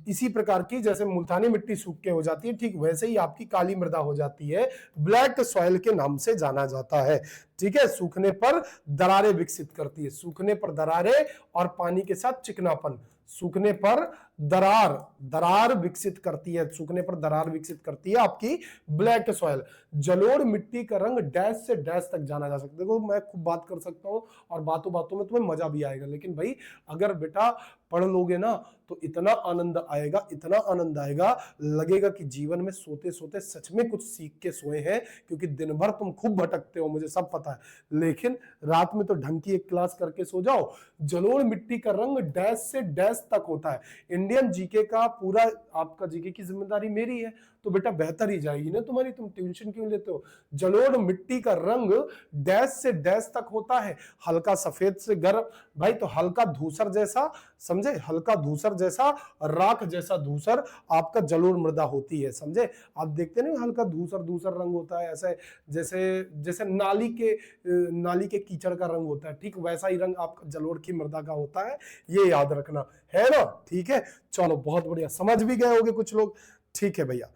इसी प्रकार की जैसे मुल्तानी मिट्टी सूख के हो जाती है, ठीक वैसे ही आपकी काली मृदा हो जाती है, ब्लैक सॉइल के नाम से जाना जाता है। ठीक है, सूखने पर दरारें विकसित करती है, सूखने पर दरारें और पानी के साथ चिकनापन, सूखने पर दरार विकसित करती है, सूखने पर दरार विकसित करती है आपकी ब्लैक सॉइल। जलोढ़ मिट्टी का रंग डैश से डैश तक जाना जा सकता है। देखो मैं खूब बात कर सकता हूँ और बातों बातों में तुम्हें मजा भी आएगा, लेकिन भाई अगर बेटा पढ़ लोगे ना तो इतना आनंद आएगा, इतना आनंद आएगा, लगेगा कि जीवन में सोते सोते सच में कुछ सीख के सोए हैं, क्योंकि दिन भर तुम खूब भटकते हो, मुझे सब पता है, लेकिन रात में तो ढंग की एक क्लास करके सो जाओ। जलोढ़ मिट्टी का रंग डैश से डैश तक होता है। इंडियन जीके का पूरा, आपका जीके की जिम्मेदारी मेरी है, तो बेटा बेहतर ही जाएगी ना तुम्हारी, तुम ट्यूशन क्यों लेते हो। जलोढ़ मिट्टी का रंग डैश से डैश तक होता है, हल्का सफेद से गर्म, भाई तो हल्का धूसर जैसा, समझे, हल्का धूसर जैसा, राख जैसा धूसर आपका जलोढ़ मृदा होती है, समझे। आप देखते नहीं हल्का धूसर धूसर रंग होता है, ऐसे जैसे जैसे नाली के कीचड़ का रंग होता है, ठीक वैसा ही रंग आपका जलोढ़ की मृदा का होता है, ये याद रखना है ना। ठीक है, चलो बहुत बढ़िया, समझ भी गए होंगे कुछ लोग। ठीक है भैया,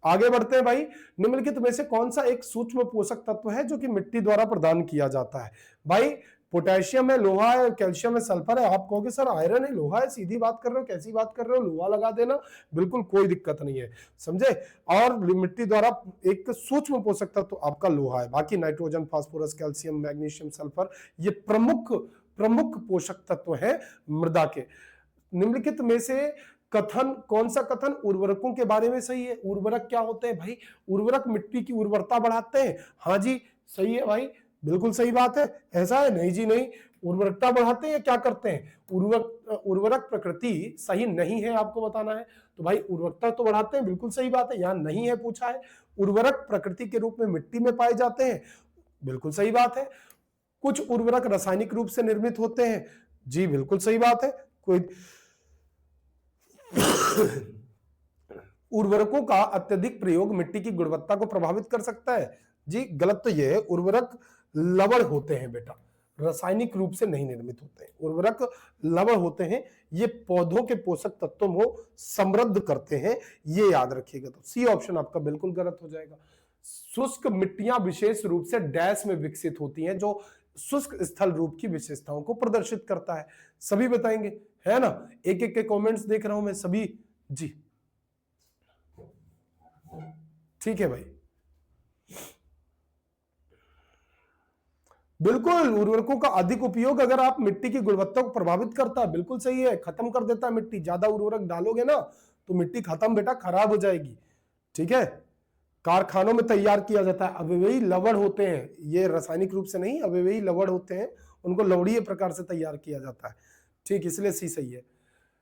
आगे बढ़ते हैं भाई। निम्नलिखित में से कौन सा एक सूक्ष्म पोषक तत्व है जो कि मिट्टी द्वारा प्रदान किया जाता है। भाई पोटेशियम है, लोहा है, कैल्शियम है, सल्फर है। आप कहोगे सर आयरन है, लोहा है, सीधी बात कर रहे हो, कैसी बात कर रहे हो, लोहा लगा देना, बिल्कुल कोई दिक्कत नहीं है, समझे। और मिट्टी द्वारा एक सूक्ष्म पोषक तत्व आपका लोहा है, बाकी nitrogen, phosphorus, calcium, magnesium, sulphur ये प्रमुख पोषक तत्व है मृदा के। निम्नलिखित में से कथन, कौन सा कथन उर्वरकों के बारे में सही है। उर्वरक क्या होते हैं भाई, उर्वरक मिट्टी की उर्वरता बढ़ाते हैं, हाँ जी सही है भाई, बिल्कुल सही बात है। ऐसा है, नहीं जी नहीं, उर्वरकता बढ़ाते हैं या क्या करते हैं, उर्वरक प्रकृति सही नहीं है आपको बताना है, तो भाई उर्वरकता तो बढ़ाते हैं, बिल्कुल सही बात है, यहाँ नहीं है पूछा है। उर्वरक प्रकृति के रूप में मिट्टी में पाए जाते हैं, बिल्कुल सही बात है। कुछ उर्वरक रासायनिक रूप से निर्मित होते हैं, जी बिल्कुल सही बात है। कोई उर्वरकों का अत्यधिक प्रयोग मिट्टी की गुणवत्ता को प्रभावित कर सकता है, जी गलत तो यह है, उर्वरक लवण होते हैं बेटा, रासायनिक रूप से नहीं निर्मित होते हैं, उर्वरक लवण होते हैं, ये पौधों के पोषक तत्वों को समृद्ध करते हैं, ये याद रखिएगा। तो सी ऑप्शन आपका बिल्कुल गलत हो जाएगा। शुष्क मिट्टियां विशेष रूप से डैश में विकसित होती हैं, जो शुष्क स्थल रूप की विशेषताओं को प्रदर्शित करता है, सभी बताएंगे, है ना। एक एक के कमेंट्स देख रहा हूं मैं, सभी जी ठीक है भाई, बिल्कुल उर्वरकों का अधिक उपयोग अगर आप मिट्टी की गुणवत्ता को प्रभावित करता है, बिल्कुल सही है, खत्म कर देता है मिट्टी, ज्यादा उर्वरक डालोगे ना तो मिट्टी खत्म बेटा, खराब हो जाएगी। ठीक है, कारखानों में तैयार किया जाता है, अवयवी लवण होते हैं, ये रासायनिक रूप से नहीं, अवयवी लवण होते हैं, उनको लवणीय प्रकार से तैयार किया जाता है, ठीक, इसलिए सी सही है,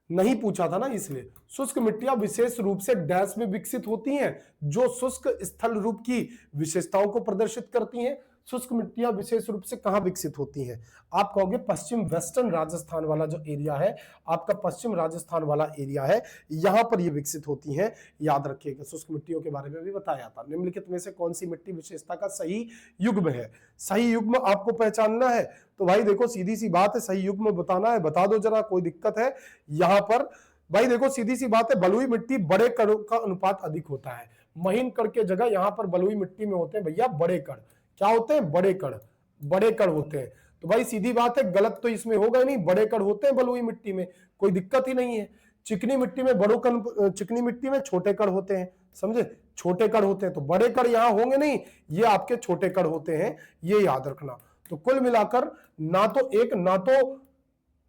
नहीं पूछा था ना इसलिए। शुष्क मिट्टियां विशेष रूप से डैश में विकसित होती हैं, जो शुष्क स्थल रूप की विशेषताओं को प्रदर्शित करती हैं। शुष्क मिट्टियां विशेष रूप से कहां विकसित होती हैं, आप कहोगे पश्चिम वेस्टर्न राजस्थान वाला जो एरिया है, आपका पश्चिम राजस्थान वाला एरिया है, यहां पर ये विकसित होती हैं, याद रखिएगा। शुष्क मिट्टियों के बारे में भी बताया था। निम्नलिखित में से कौन सी मिट्टी विशेषता का सही युग्म है, सही युग्म आपको पहचानना है, तो भाई देखो सीधी सी बात है, सही युग्म बताना है, बता दो जरा, कोई दिक्कत है यहां पर। भाई देखो सीधी सी बात है, बलुई मिट्टी बड़े कण का अनुपात अधिक होता है, महीन कण के जगह यहां पर बलुई मिट्टी में होते हैं भैया बड़े कण, क्या होते हैं, बड़े कण, बड़े कण होते हैं। तो भाई सीधी बात है, गलत तो इसमें होगा ही नहीं, बड़े कण होते हैं बलुई मिट्टी में, कोई दिक्कत ही नहीं है। चिकनी मिट्टी में बड़ो कण, चिकनी मिट्टी में छोटे कण होते हैं, समझे, छोटे कण होते हैं, तो बड़े कण यहां होंगे नहीं, ये आपके छोटे कण होते हैं, ये याद रखना। तो कुल मिलाकर ना तो एक ना तो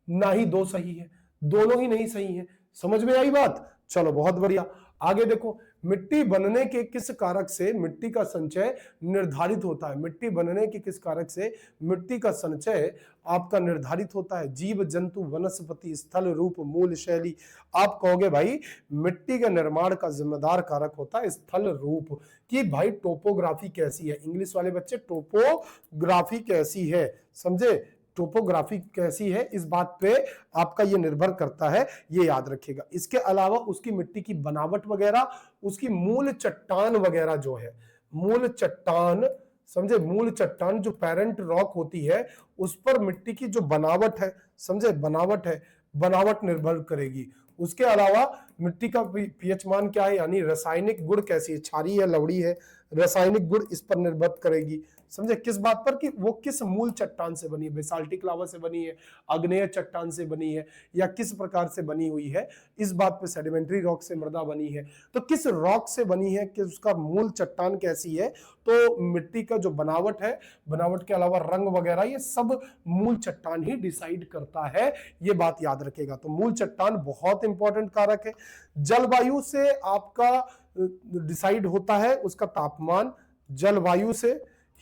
ना ही दो सही है, दोनों ही नहीं सही है, समझ में आई बात। चलो बहुत बढ़िया, आगे देखो। मिट्टी बनने के किस कारक से मिट्टी का संचय निर्धारित होता है? मिट्टी बनने के किस कारक से मिट्टी का संचय आपका निर्धारित होता है? जीव जंतु, वनस्पति, स्थल, रूप, मूल, शैली। आप कहोगे भाई मिट्टी के निर्माण का जिम्मेदार कारक होता है स्थल रूप, कि भाई टोपोग्राफी कैसी है। इंग्लिश वाले बच्चे टोपोग्राफी कैसी है, समझे? टोपोग्राफी कैसी है इस बात पे आपका ये निर्भर करता है, ये याद रखिएगा। इसके अलावा उसकी मिट्टी की बनावट वगैरह, उसकी मूल चट्टान वगैरह जो है, मूल चट्टान, समझे? मूल चट्टान जो पेरेंट रॉक होती है उस पर मिट्टी की जो बनावट है, समझे? बनावट है, बनावट निर्भर करेगी। उसके अलावा मिट्टी का पीएच मान क्या है, यानी रासायनिक गुण कैसी है, क्षारीय है, लवणी है, रासायनिक गुण इस पर निर्भर करेगी। समझे? किस बात पर, कि वो किस मूल चट्टान से बनी है, बेसाल्टिक लावा से बनी है, आग्नेय चट्टान से बनी है, या किस प्रकार से बनी हुई है, इस बात पे। सेडिमेंट्री रॉक से मृदा बनी है तो किस रॉक से बनी है, कि उसका मूल चट्टान कैसी है। तो मिट्टी का जो बनावट है, बनावट के अलावा रंग वगैरह, ये सब मूल चट्टान ही डिसाइड करता है, ये बात याद रखेगा। तो मूल चट्टान बहुत इंपॉर्टेंट कारक है। जलवायु से आपका डिसाइड होता है उसका तापमान, जलवायु से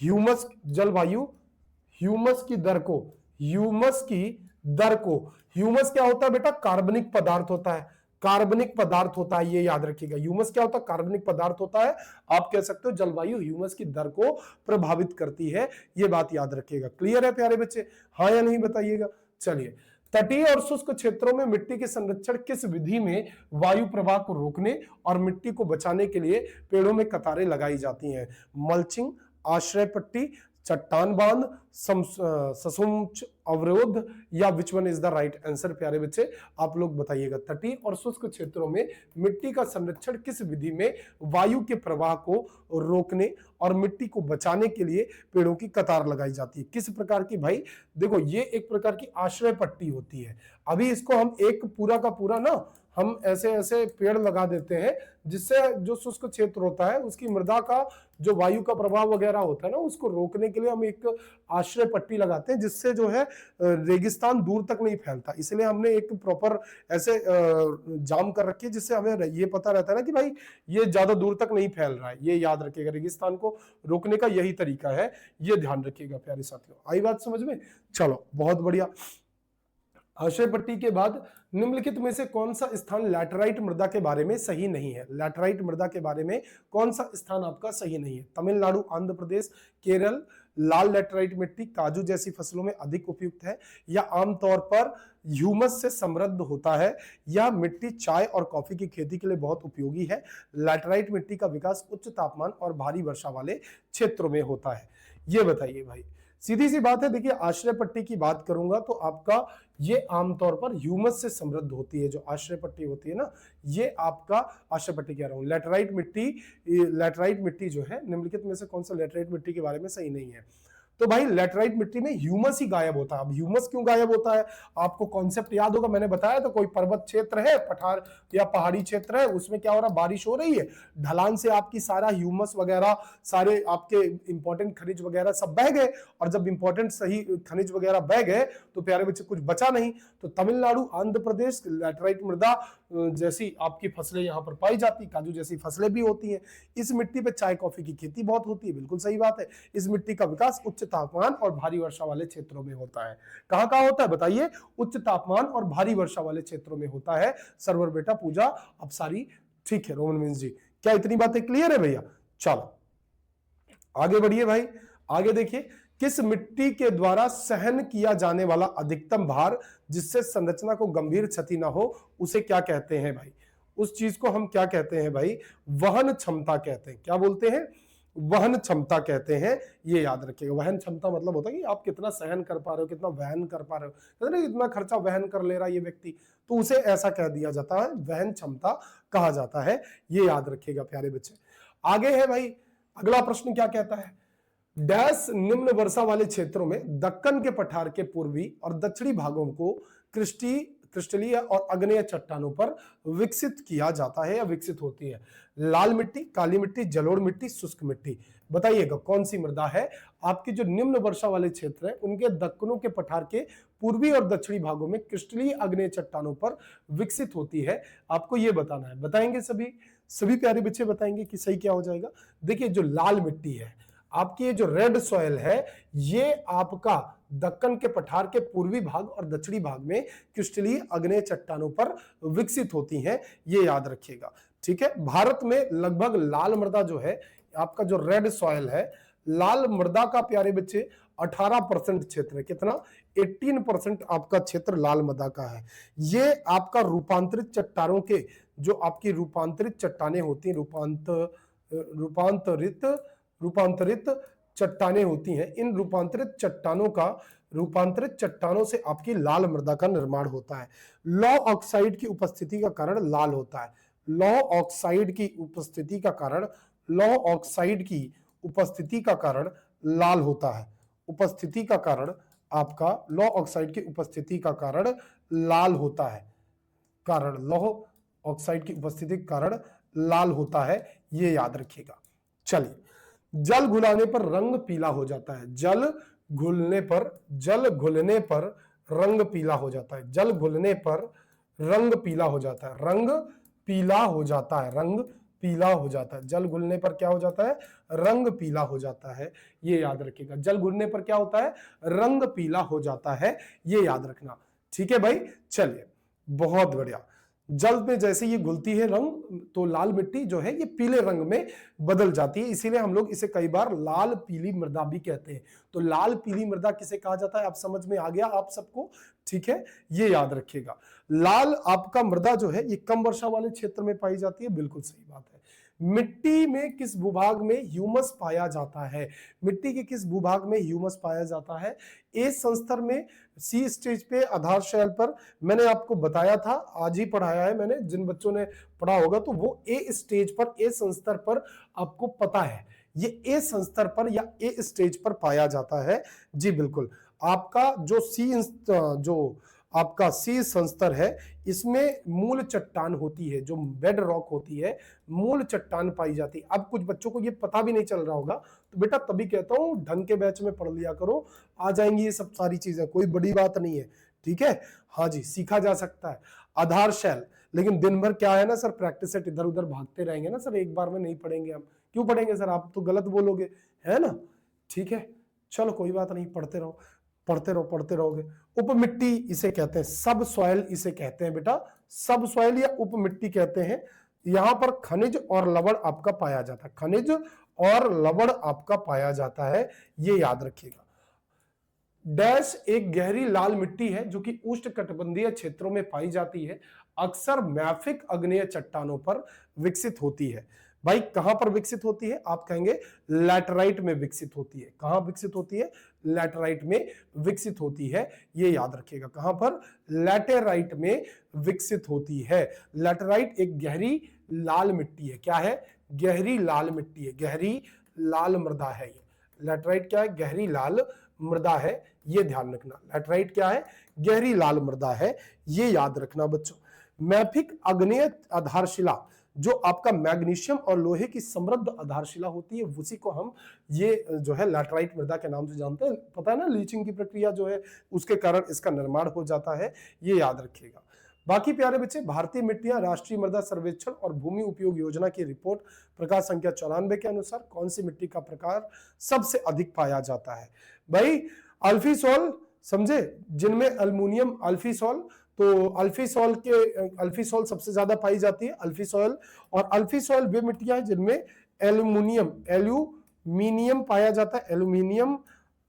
ह्यूमस, जलवायु ह्यूमस की दर को, ह्यूमस की दर को, ह्यूमस क्या होता है बेटा, कार्बनिक पदार्थ होता है, कार्बनिक पदार्थ होता है, ये याद रखिएगा। ह्यूमस क्या होता है, कार्बनिक पदार्थ होता है। आप कह सकते हो जलवायु ह्यूमस की दर को प्रभावित करती है, ये बात याद रखिएगा। क्लियर है प्यारे बच्चे, हाँ या नहीं बताइएगा। चलिए, तटीय और शुष्क क्षेत्रों में मिट्टी के संरक्षण किस विधि में वायु प्रवाह को रोकने और मिट्टी को बचाने के लिए पेड़ों में कतारें लगाई जाती हैं? मल्चिंग, आश्रय पट्टी, चट्टान बांध, ससुम्च अवरोध, या which one is the right answer? प्यारे बच्चे आप लोग बताइएगा। तटीय और शुष्क क्षेत्रों में मिट्टी का संरक्षण किस विधि में वायु के प्रवाह को रोकने और मिट्टी को बचाने के लिए पेड़ों की कतार लगाई जाती है? किस प्रकार की? भाई देखो, ये एक प्रकार की आश्रय पट्टी होती है। अभी इसको हम एक पूरा का पूरा ना, हम ऐसे ऐसे पेड़ लगा देते हैं जिससे जो शुष्क क्षेत्र होता है उसकी मृदा का जो वायु का प्रभाव वगैरह होता है ना, उसको रोकने के लिए हम एक आश्रय पट्टी लगाते हैं, जिससे जो है रेगिस्तान दूर तक नहीं फैलता। इसलिए हमने एक प्रॉपर ऐसे जाम कर रखी है, जिससे हमें ये पता रहता है ना कि भाई ये ज्यादा दूर तक नहीं फैल रहा है। ये याद रखिएगा, रेगिस्तान को रोकने का यही तरीका है, ये ध्यान रखिएगा प्यारे साथियों। आई बात समझ में? चलो बहुत बढ़िया। आश्रय पट्टी के बाद निम्नलिखित में से कौन सा स्थान लैटराइट मृदा के बारे में सही नहीं है? लैटराइट मृदा के बारे में कौन सा स्थान आपका सही नहीं है? तमिलनाडु, आंध्र प्रदेश, केरल। लाल लैटराइट मिट्टी काजू जैसी फसलों में अधिक उपयुक्त है, या आमतौर पर ह्यूमस से समृद्ध होता है, या मिट्टी चाय और कॉफी की खेती के लिए बहुत उपयोगी है। लैटराइट मिट्टी का विकास उच्च तापमान और भारी वर्षा वाले क्षेत्रों में होता है। ये बताइए भाई, सीधी सी बात है। देखिए, आश्रय पट्टी की बात करूंगा तो आपका ये आमतौर पर ह्यूमस से समृद्ध होती है। जो आश्रय पट्टी होती है ना, ये आपका आश्रय पट्टी कह रहा हूं। लैटराइट मिट्टी जो है, निम्नलिखित में से कौन सा लैटराइट मिट्टी के बारे में सही नहीं है? तो भाई लैटराइट मिट्टी में ह्यूमस ही गायब होता है। अब ह्यूमस क्यों गायब होता है, आपको कॉन्सेप्ट याद होगा, मैंने बताया तो कोई पर्वत क्षेत्र है, पठार या पहाड़ी क्षेत्र है, उसमें क्या हो रहा है, बारिश हो रही है, ढलान से आपकी सारा ह्यूमस वगैरह, सारे आपके इंपॉर्टेंट खनिज वगैरह सब बह गए, और जब इंपॉर्टेंट सही खनिज वगैरह बह गए तो प्यारे बच्चे कुछ बचा नहीं। तो तमिलनाडु, आंध्र प्रदेश लैटराइट मृदा जैसी आपकी फसलें यहाँ पर पाई जाती, काजू जैसी फसलें भी होती हैं। इस मिट्टी पे चाय कॉफी की खेती बहुत होती है, बिल्कुल सही बात है। इस मिट्टी का विकास उच्च तापमान और भारी वर्षा वाले क्षेत्रों में होता है। कहाँ कहाँ होता है बताइए? उच्च तापमान और भारी वर्षा वाले क्षेत्रों में होता है। सर्वर बेटा पूजा अपसारी, ठीक है रोमन मीन्स जी। क्या इतनी बातें क्लियर है भैया? चलो आगे बढ़िए भाई, आगे देखिए। किस मिट्टी के द्वारा सहन किया जाने वाला अधिकतम भार जिससे संरचना को गंभीर क्षति ना हो, उसे क्या कहते हैं भाई? उस चीज को हम क्या कहते हैं भाई? वहन क्षमता कहते हैं। क्या बोलते हैं? वहन क्षमता कहते हैं। ये याद रखिएगा। वहन क्षमता मतलब होता है कि आप कितना सहन कर पा रहे हो, कितना वहन कर पा रहे हो, इतना खर्चा वहन कर ले रहा है ये व्यक्ति, तो उसे ऐसा कह दिया जाता है, वहन क्षमता कहा जाता है। ये याद रखिएगा प्यारे बच्चे। आगे है भाई, अगला प्रश्न क्या कहता है? डैश निम्न वर्षा वाले क्षेत्रों में दक्कन के पठार के पूर्वी और दक्षिणी भागों को क्रिस्टलीय और आग्नेय चट्टानों पर विकसित किया जाता है या विकसित होती है। लाल मिट्टी, काली मिट्टी, जलोढ़ मिट्टी, शुष्क मिट्टी। बताइएगा कौन सी मृदा है आपके जो निम्न वर्षा वाले क्षेत्र है उनके दक्कनों के पठार के पूर्वी और दक्षिणी भागों में क्रिस्टलीय आग्नेय चट्टानों पर विकसित होती है। आपको यह बताना है। बताएंगे सभी प्यारे बच्चे बताएंगे कि सही क्या हो जाएगा। देखिए जो लाल मिट्टी है आपकी, ये जो रेड सॉइल है, ये आपका दक्कन के पठार के पूर्वी भाग और दक्षिणी भाग में क्रिस्टलीय आग्नेय चट्टानों पर विकसित होती हैं, ये याद रखिएगा। ठीक है, भारत में लगभग लाल मृदा जो है आपका, जो रेड सॉइल है, लाल मृदा का प्यारे बच्चे 18% क्षेत्र है। कितना? 18% आपका क्षेत्र लाल मृदा का है। ये आपका रूपांतरित चट्टानों के, जो आपकी रूपांतरित चट्टानें होती हैं, रूपांतरित चट्टानें होती हैं, इन रूपांतरित चट्टानों से आपकी लाल मृदा का निर्माण होता है। लौ ऑक्साइड की उपस्थिति का कारण लाल होता है। लौ ऑक्साइड की उपस्थिति का कारण लाल होता है। उपस्थिति का कारण आपका लौ ऑक्साइड की उपस्थिति का कारण लाल होता है। लौ ऑक्साइड की उपस्थिति के कारण लाल होता है, ये याद रखिएगा। चलिए, जल घुलाने पर रंग पीला हो जाता है। जल घुलने पर रंग पीला हो जाता है। जल घुलने पर रंग पीला हो जाता है। रंग पीला हो जाता है। रंग पीला हो जाता है। जल घुलने पर क्या हो जाता है? रंग पीला हो जाता है, ये याद रखिएगा। जल घुलने पर क्या होता है? रंग पीला हो जाता है, ये याद रखना। ठीक है भाई, चलिए बहुत बढ़िया। जल में जैसे ये घुलती है रंग, तो लाल मिट्टी जो है ये पीले रंग में बदल जाती है, इसीलिए हम लोग इसे कई बार लाल पीली मृदा भी कहते हैं। तो लाल पीली मृदा किसे कहा जाता है, आप समझ में आ गया आप सबको? ठीक है, ये याद रखिएगा। लाल आपका मृदा जो है ये कम वर्षा वाले क्षेत्र में पाई जाती है, बिल्कुल सही बात है। मिट्टी में किस भूभाग में ह्यूमस पाया जाता है? मिट्टी के किस भूभाग में ह्यूमस पाया जाता है? ए संस्तर में, सी स्टेज पे, आधार शैल पर। मैंने आपको बताया था, आज ही पढ़ाया है मैंने, जिन बच्चों ने पढ़ा होगा तो वो ए स्टेज पर, ए संस्तर पर आपको पता है, ये ए संस्तर पर या ए स्टेज पर पाया जाता है। जी बिल्कुल। आपका जो आपका सी संस्तर है, इसमें मूल चट्टान होती है, जो बेड रॉक होती है, मूल चट्टान पाई जाती है। अब कुछ बच्चों को ये पता भी नहीं चल रहा होगा, तो बेटा तभी कहता हूं ढंग के बैच में पढ़ लिया करो, आ जाएंगी ये सब सारी चीजें, कोई बड़ी बात नहीं है। ठीक है, हाँ जी, सीखा जा सकता है। आधार शैल, लेकिन दिन भर क्या है ना सर, प्रैक्टिस सेट इधर उधर भागते रहेंगे ना सर, एक बार में नहीं पढ़ेंगे हम। क्यों पढ़ेंगे सर, आप तो गलत बोलोगे, है ना? ठीक है, चलो कोई बात नहीं, पढ़ते रहोगे। उपमिट्टी इसे कहते हैं, सब सॉइल इसे कहते हैं बेटा, सब सॉइल या उपमिट्टी कहते हैं। यहां पर खनिज और लवण आपका पाया जाता है। खनिज और लवण आपका पाया जाता है, ये याद रखिएगा। डैश एक गहरी लाल मिट्टी है जो कि उष्णकटिबंधीय क्षेत्रों में पाई जाती है, अक्सर मैफिक आग्नेय चट्टानों पर विकसित होती है। भाई कहां पर विकसित होती है? आप कहेंगे लैटराइट में विकसित होती है। कहां विकसित होती है? लैटराइट में विकसित होती है, ये याद रखिएगा। कहां पर? लैटेराइट में विकसित होती है। लैटेराइट एक गहरी लाल मिट्टी है। क्या है? गहरी लाल मिट्टी है, गहरी लाल मृदा है ये। लैटेराइट क्या है? गहरी लाल मृदा है, ये ध्यान रखना। लैटेराइट क्या है? गहरी लाल मृदा है, ये याद रखना बच्चों। मैफिक आग्नेय आधारशिला, जो आपका मैग्नीशियम और लोहे की समृद्ध आधारशिला होती है, उसी को हम ये जो है लैटेराइट मृदा के नाम से जानते हैं। पता है ना, लीचिंग की प्रक्रिया जो है उसके कारण इसका निर्माण हो जाता है, ये याद रखिएगा। बाकी प्यारे बच्चे, भारतीय मिट्टियां राष्ट्रीय मृदा सर्वेक्षण और भूमि उपयोग योजना की रिपोर्ट प्रकार संख्या 94 के अनुसार कौन सी मिट्टी का प्रकार सबसे अधिक पाया जाता है? भाई अल्फीसॉल, समझे, जिनमें एल्युमिनियम, अल्फीसॉल, तो अल्फीसॉल सबसे ज्यादा पाई जाती है, अल्फीसॉल। और अल्फीसॉल वे मिट्टियां हैं जिनमें एल्यूमिनियम पाया जाता है, एल्यूमिनियम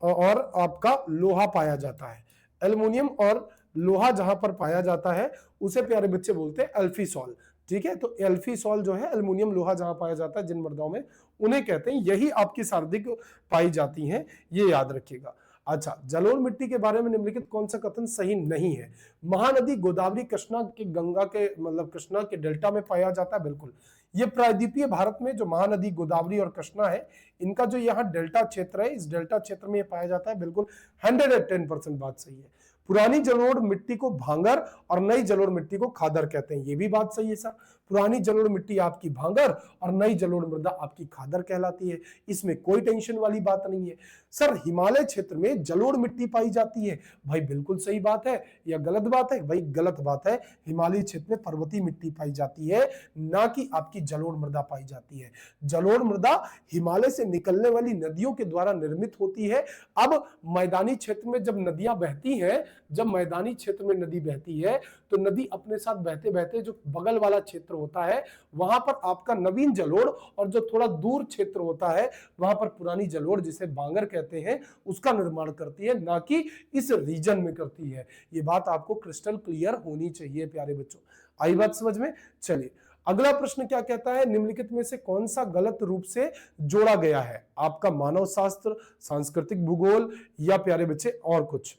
और आपका लोहा पाया जाता है। एल्यूमिनियम और लोहा जहां पर पाया जाता है उसे प्यारे बच्चे बोलते हैं अल्फीसॉल। ठीक है, तो एल्फीसॉल जो है एल्यूमिनियम लोहा जहां पाया जाता है जिन मृदाओं में, उन्हें कहते हैं, यही आपकी सर्वाधिक पाई जाती हैं, ये याद रखिएगा। अच्छा, जलोढ़ मिट्टी के बारे में निम्नलिखित कौन सा कथन सही नहीं है? महानदी गोदावरी कृष्णा के गंगा के मतलब कृष्णा के डेल्टा में पाया जाता है, बिल्कुल। ये प्रायद्वीपीय भारत में जो महानदी गोदावरी और कृष्णा है, इनका जो यहाँ डेल्टा क्षेत्र है, इस डेल्टा क्षेत्र में ये पाया जाता है, बिल्कुल 110% बात सही है। पुरानी जलोढ़ मिट्टी को भांगर और नई जलोढ़ मिट्टी को खादर कहते हैं। ये भी बात सही है सर, पुरानी जलोढ़ मिट्टी आपकी भांगर और नई जलोढ़ मृदा आपकी खादर कहलाती है, इसमें कोई टेंशन वाली बात नहीं है। सर हिमालय क्षेत्र में जलोढ़ मिट्टी पाई जाती है, भाई बिल्कुल सही बात है या गलत बात है? भाई गलत बात है, हिमालय क्षेत्र में पर्वतीय मिट्टी पाई जाती है, ना कि आपकी जलोढ़ मृदा पाई जाती है। जलोढ़ मृदा हिमालय से निकलने वाली नदियों के द्वारा निर्मित होती है। अब मैदानी क्षेत्र में जब नदियां बहती हैं, जब मैदानी क्षेत्र में नदी बहती है तो नदी अपने साथ बहते बहते जो बगल वाला क्षेत्र होता है वहां पर आपका नवीन जलोढ़, और जो थोड़ा दूर क्षेत्र होता है वहां पर पुरानी जलोढ़ जिसे बांगर कहते हैं उसका निर्माण करती है, ना कि इस रीजन में करती है। ये बात आपको क्रिस्टल क्लियर होनी चाहिए प्यारे बच्चों। आई बात समझ में? चलिए अगला प्रश्न क्या कहता है, निम्नलिखित में से कौन सा गलत रूप से जोड़ा गया है? आपका मानव शास्त्र, सांस्कृतिक भूगोल या प्यारे बच्चे और कुछ?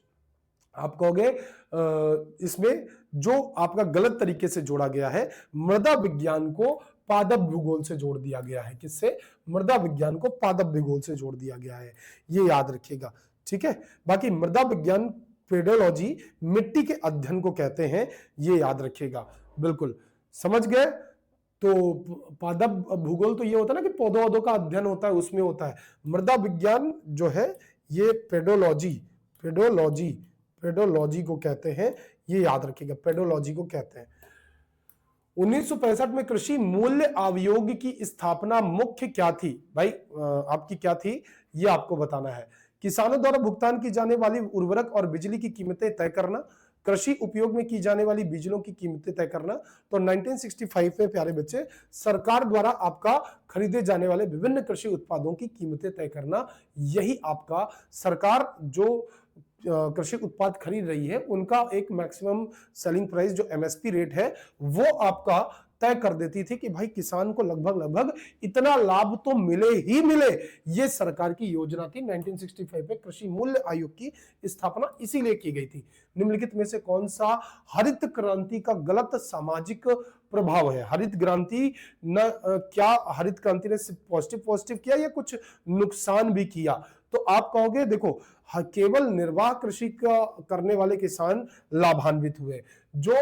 आप कहोगे इसमें जो आपका गलत तरीके से जोड़ा गया है, मृदा विज्ञान को पादप भूगोल से जोड़ दिया गया है। किससे? मृदा विज्ञान को पादप भूगोल से जोड़ दिया गया है, ये याद रखिएगा, ठीक है। बाकी मृदा विज्ञान पेडोलॉजी मिट्टी के अध्ययन को कहते हैं, ये याद रखिएगा, बिल्कुल समझ गए। तो पादप भूगोल तो ये होता है ना कि पौधों वौधों का अध्ययन होता है, उसमें होता है। मृदा विज्ञान जो है ये पेडोलॉजी को कहते हैं, ये याद रखिएगा, पेडोलॉजी को कहते हैं। 1965 में कृषि मूल्य आयोग की स्थापना मुख्य क्या थी? भाई आपकी क्या थी ये आपको बताना है। किसानों द्वारा भुगतान की जाने वाली उर्वरक और बिजली की कीमतें तय करना, कृषि उपयोग में की जाने वाली बिजलियों की कीमतें तय करना। तो 1965 में प्यारे बच्चे सरकार द्वारा आपका खरीदे जाने वाले विभिन्न कृषि उत्पादों की कीमतें तय करना, यही आपका सरकार जो कृषि उत्पाद खरीद रही है उनका एक मैक्सिमम सेलिंग प्राइस जो एमएसपी रेट है वो आपका तय कर देती थी कि भाई किसान को लगभग इतना लाभ तो मिले ही मिले। ये सरकार की योजना थी। 1965 में कृषि मूल्य आयोग की स्थापना इसीलिए की गई थी। निम्नलिखित में से कौन सा हरित क्रांति का गलत सामाजिक प्रभाव है? हरित क्रांति न क्या हरित क्रांति ने सिर्फ पॉजिटिव किया या कुछ नुकसान भी किया? तो आप कहोगे देखो केवल निर्वाह कृषि का करने वाले किसान लाभान्वित हुए, जो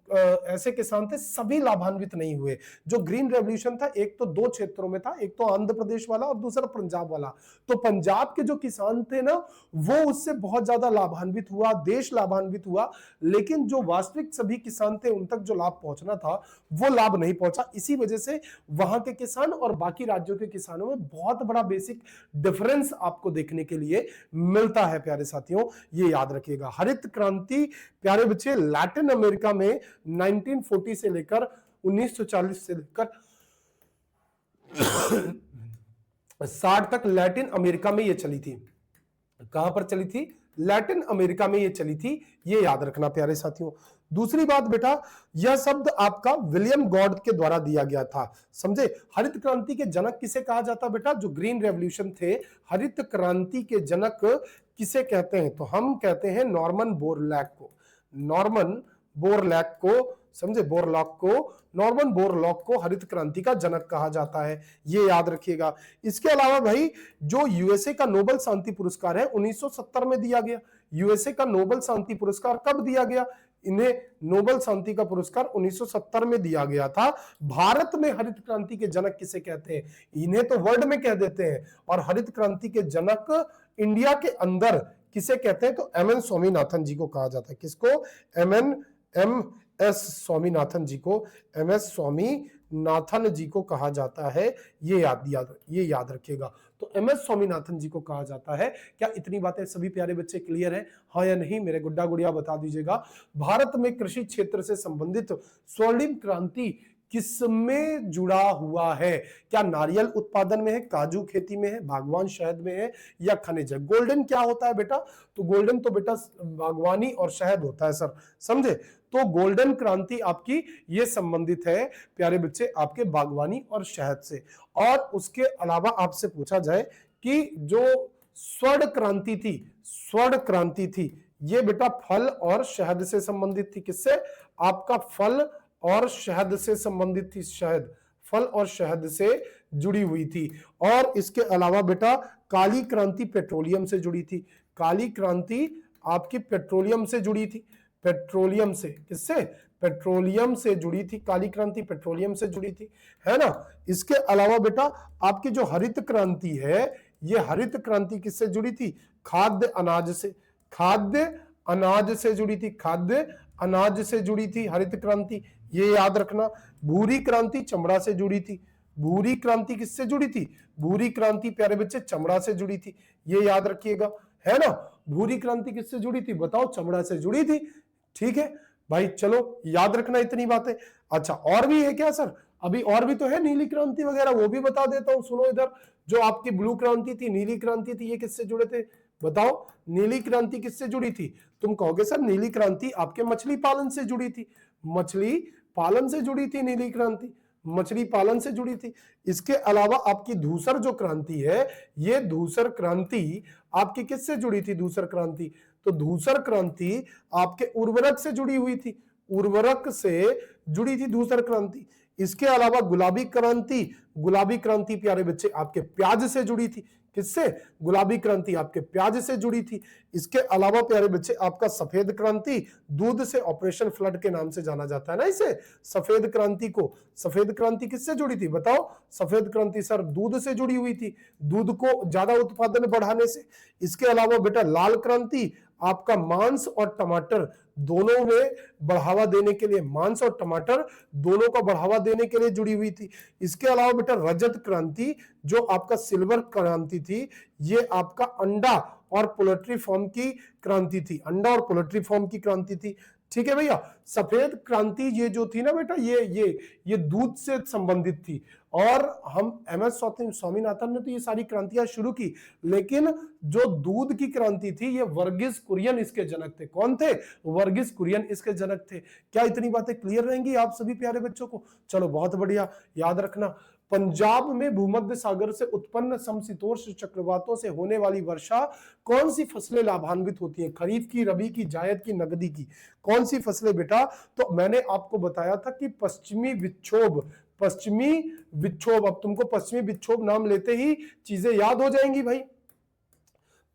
ऐसे किसान थे सभी लाभान्वित नहीं हुए। जो ग्रीन रेवोल्यूशन था एक तो दो क्षेत्रों में था, एक तो आंध्र प्रदेश वाला और दूसरा पंजाब वाला। तो पंजाब के जो किसान थे ना वो उससे बहुत ज्यादा लाभान्वित हुआ, देश लाभान्वित हुआ, लेकिन जो वास्तविक सभी किसान थे उन तक जो लाभ पहुंचना था वो लाभ नहीं पहुंचा। इसी वजह से वहां के किसान और बाकी राज्यों के किसानों में बहुत बड़ा बेसिक डिफरेंस आपको देखने के लिए मिलता है प्यारे साथियों, ये याद रखिएगा। हरित क्रांति प्यारे बच्चे लैटिन अमेरिका में 1940 से लेकर 1940 से लेकर 60 तक लैटिन अमेरिका में ये चली थी। कहां पर चली थी? लैटिन अमेरिका में ये चली थी, ये याद रखना प्यारे साथियों। दूसरी बात बेटा, यह शब्द आपका विलियम गॉड के द्वारा दिया गया था, समझे। हरित क्रांति के जनक किसे कहा जाता बेटा? जो ग्रीन रेवोल्यूशन थे, हरित क्रांति के जनक किसे कहते हैं? तो हम कहते हैं नॉर्मन बोरलॉग को। नॉर्मन बोरलॉग को, समझे, नॉर्मन बोरलॉग को हरित क्रांति का जनक कहा जाता है, ये याद रखिएगा। इसके अलावा भाई जो यूएसए का नोबेल शांति पुरस्कार है 1970 में दिया गया। यूएसए का नोबेल शांति पुरस्कार कब दिया गया? इन्हें नोबेल शांति का पुरस्कार 1970 में दिया गया था। भारत में हरित क्रांति के जनक किसे कहते हैं? इन्हें तो वर्ल्ड में कह देते हैं, और हरित क्रांति के जनक इंडिया के अंदर किसे कहते हैं? तो एमएन स्वामीनाथन जी को कहा जाता है। किसको? एमएस स्वामीनाथन जी को, एमएस स्वामीनाथन जी को कहा जाता है, ये याद रखिएगा। तो एमएस स्वामीनाथन जी को कहा जाता है। क्या इतनी बातें सभी प्यारे बच्चे क्लियर है? हाँ या नहीं? मेरे गुड्डा गुड़िया बता दीजिएगा। भारत में कृषि क्षेत्र से संबंधित स्वर्णिम क्रांति किसमें जुड़ा हुआ है? क्या नारियल उत्पादन में है, काजू खेती में है, बागवान शहद में है, या खनिज है? गोल्डन क्या होता है बेटा? तो गोल्डन तो बेटा बागवानी और शहद होता है सर, समझे। तो गोल्डन क्रांति आपकी ये संबंधित है प्यारे बच्चे आपके बागवानी और शहद से। और उसके अलावा आपसे पूछा जाए कि जो स्वर्ण क्रांति थी ये बेटा फल और शहद से संबंधित थी। किससे? आपका फल और शहद से संबंधित थी। फल और शहद से जुड़ी हुई थी। और इसके अलावा बेटा काली क्रांति पेट्रोलियम से जुड़ी थी। काली क्रांति आपकी पेट्रोलियम से जुड़ी थी, पेट्रोलियम से, किससे? पेट्रोलियम से जुड़ी थी। काली क्रांति पेट्रोलियम से जुड़ी थी, है ना। इसके अलावा बेटा आपकी जो हरित क्रांति है, ये हरित क्रांति किससे जुड़ी थी? खाद्य अनाज से, खाद्य अनाज से जुड़ी थी, खाद्य अनाज से जुड़ी थी हरित क्रांति, ये याद रखना। भूरी क्रांति चमड़ा से जुड़ी थी, भूरी क्रांति किससे जुड़ी थी? भूरी क्रांति प्यारे बच्चे चमड़ा से जुड़ी थी, ये याद रखिएगा, है ना। भूरी क्रांति किससे जुड़ी थी? बताओ, चमड़ा से जुड़ी थी। ठीक है भाई, चलो याद रखना इतनी बातें। अच्छा, और भी है क्या सर? अभी और भी तो है, नीली क्रांति वगैरह, वो भी बता देता हूं। सुनो इधर, जो आपकी ब्लू क्रांति थी, नीली क्रांति थी, ये किससे जुड़े थे? बताओ, नीली क्रांति किससे जुड़ी थी? तुम कहोगे सर नीली क्रांति आपके मछली पालन से जुड़ी थी, मछली पालन से जुड़ी थी नीली क्रांति, मछली पालन से जुड़ी थी। इसके अलावा आपकी धूसर जो क्रांति है, ये धूसर क्रांति आपकी किससे जुड़ी थी? धूसर क्रांति, तो धूसर क्रांति आपके उर्वरक से जुड़ी हुई थी, उर्वरक से जुड़ी थी धूसर क्रांति। इसके अलावा गुलाबी क्रांति, गुलाबी क्रांति प्यारे बच्चे आपके प्याज से जुड़ी थी, किससे? गुलाबी क्रांति आपके प्याज से जुड़ी थी। इसके अलावा प्यारे बच्चे आपका सफेद क्रांति दूध से, ऑपरेशन फ्लड के नाम से जाना जाता है ना इसे, सफेद क्रांति को। सफेद क्रांति किससे जुड़ी थी? बताओ, सफेद क्रांति सर दूध से जुड़ी हुई थी, दूध को ज्यादा उत्पादन बढ़ाने से। इसके अलावा बेटा लाल क्रांति आपका मांस और टमाटर दोनों में बढ़ावा देने के लिए, मांस और टमाटर दोनों का बढ़ावा देने के लिए जुड़ी हुई थी। इसके अलावा बेटा रजत क्रांति जो आपका सिल्वर क्रांति थी, ये आपका अंडा और पोल्ट्री फार्म की क्रांति थी, अंडा और पोल्ट्री फार्म की क्रांति थी। ठीक है भैया। सफेद क्रांति ये जो थी ना बेटा, ये दूध से संबंधित थी, और हम एमएस स्वामीनाथन ने तो ये सारी क्रांतियां शुरू की, लेकिन जो दूध की क्रांति थी, ये वर्गीस कुरियन इसके जनक थे। कौन थे? वर्गीस कुरियन इसके जनक थे। क्या इतनी बातें क्लियर रहेंगी आप सभी प्यारे बच्चों को? चलो बहुत बढ़िया, याद रखना। पंजाब में भूमध्य सागर से उत्पन्न समशीतोष्ण चक्रवातों से होने वाली वर्षा कौन सी फसलें लाभान्वित होती हैं? खरीफ की, रबी की, जायद की, नकदी की, कौन सी फसलें बेटा? तो मैंने आपको बताया था कि पश्चिमी विक्षोभ, पश्चिमी विक्षोभ। अब तुमको पश्चिमी विक्षोभ नाम लेते ही चीजें याद हो जाएंगी भाई।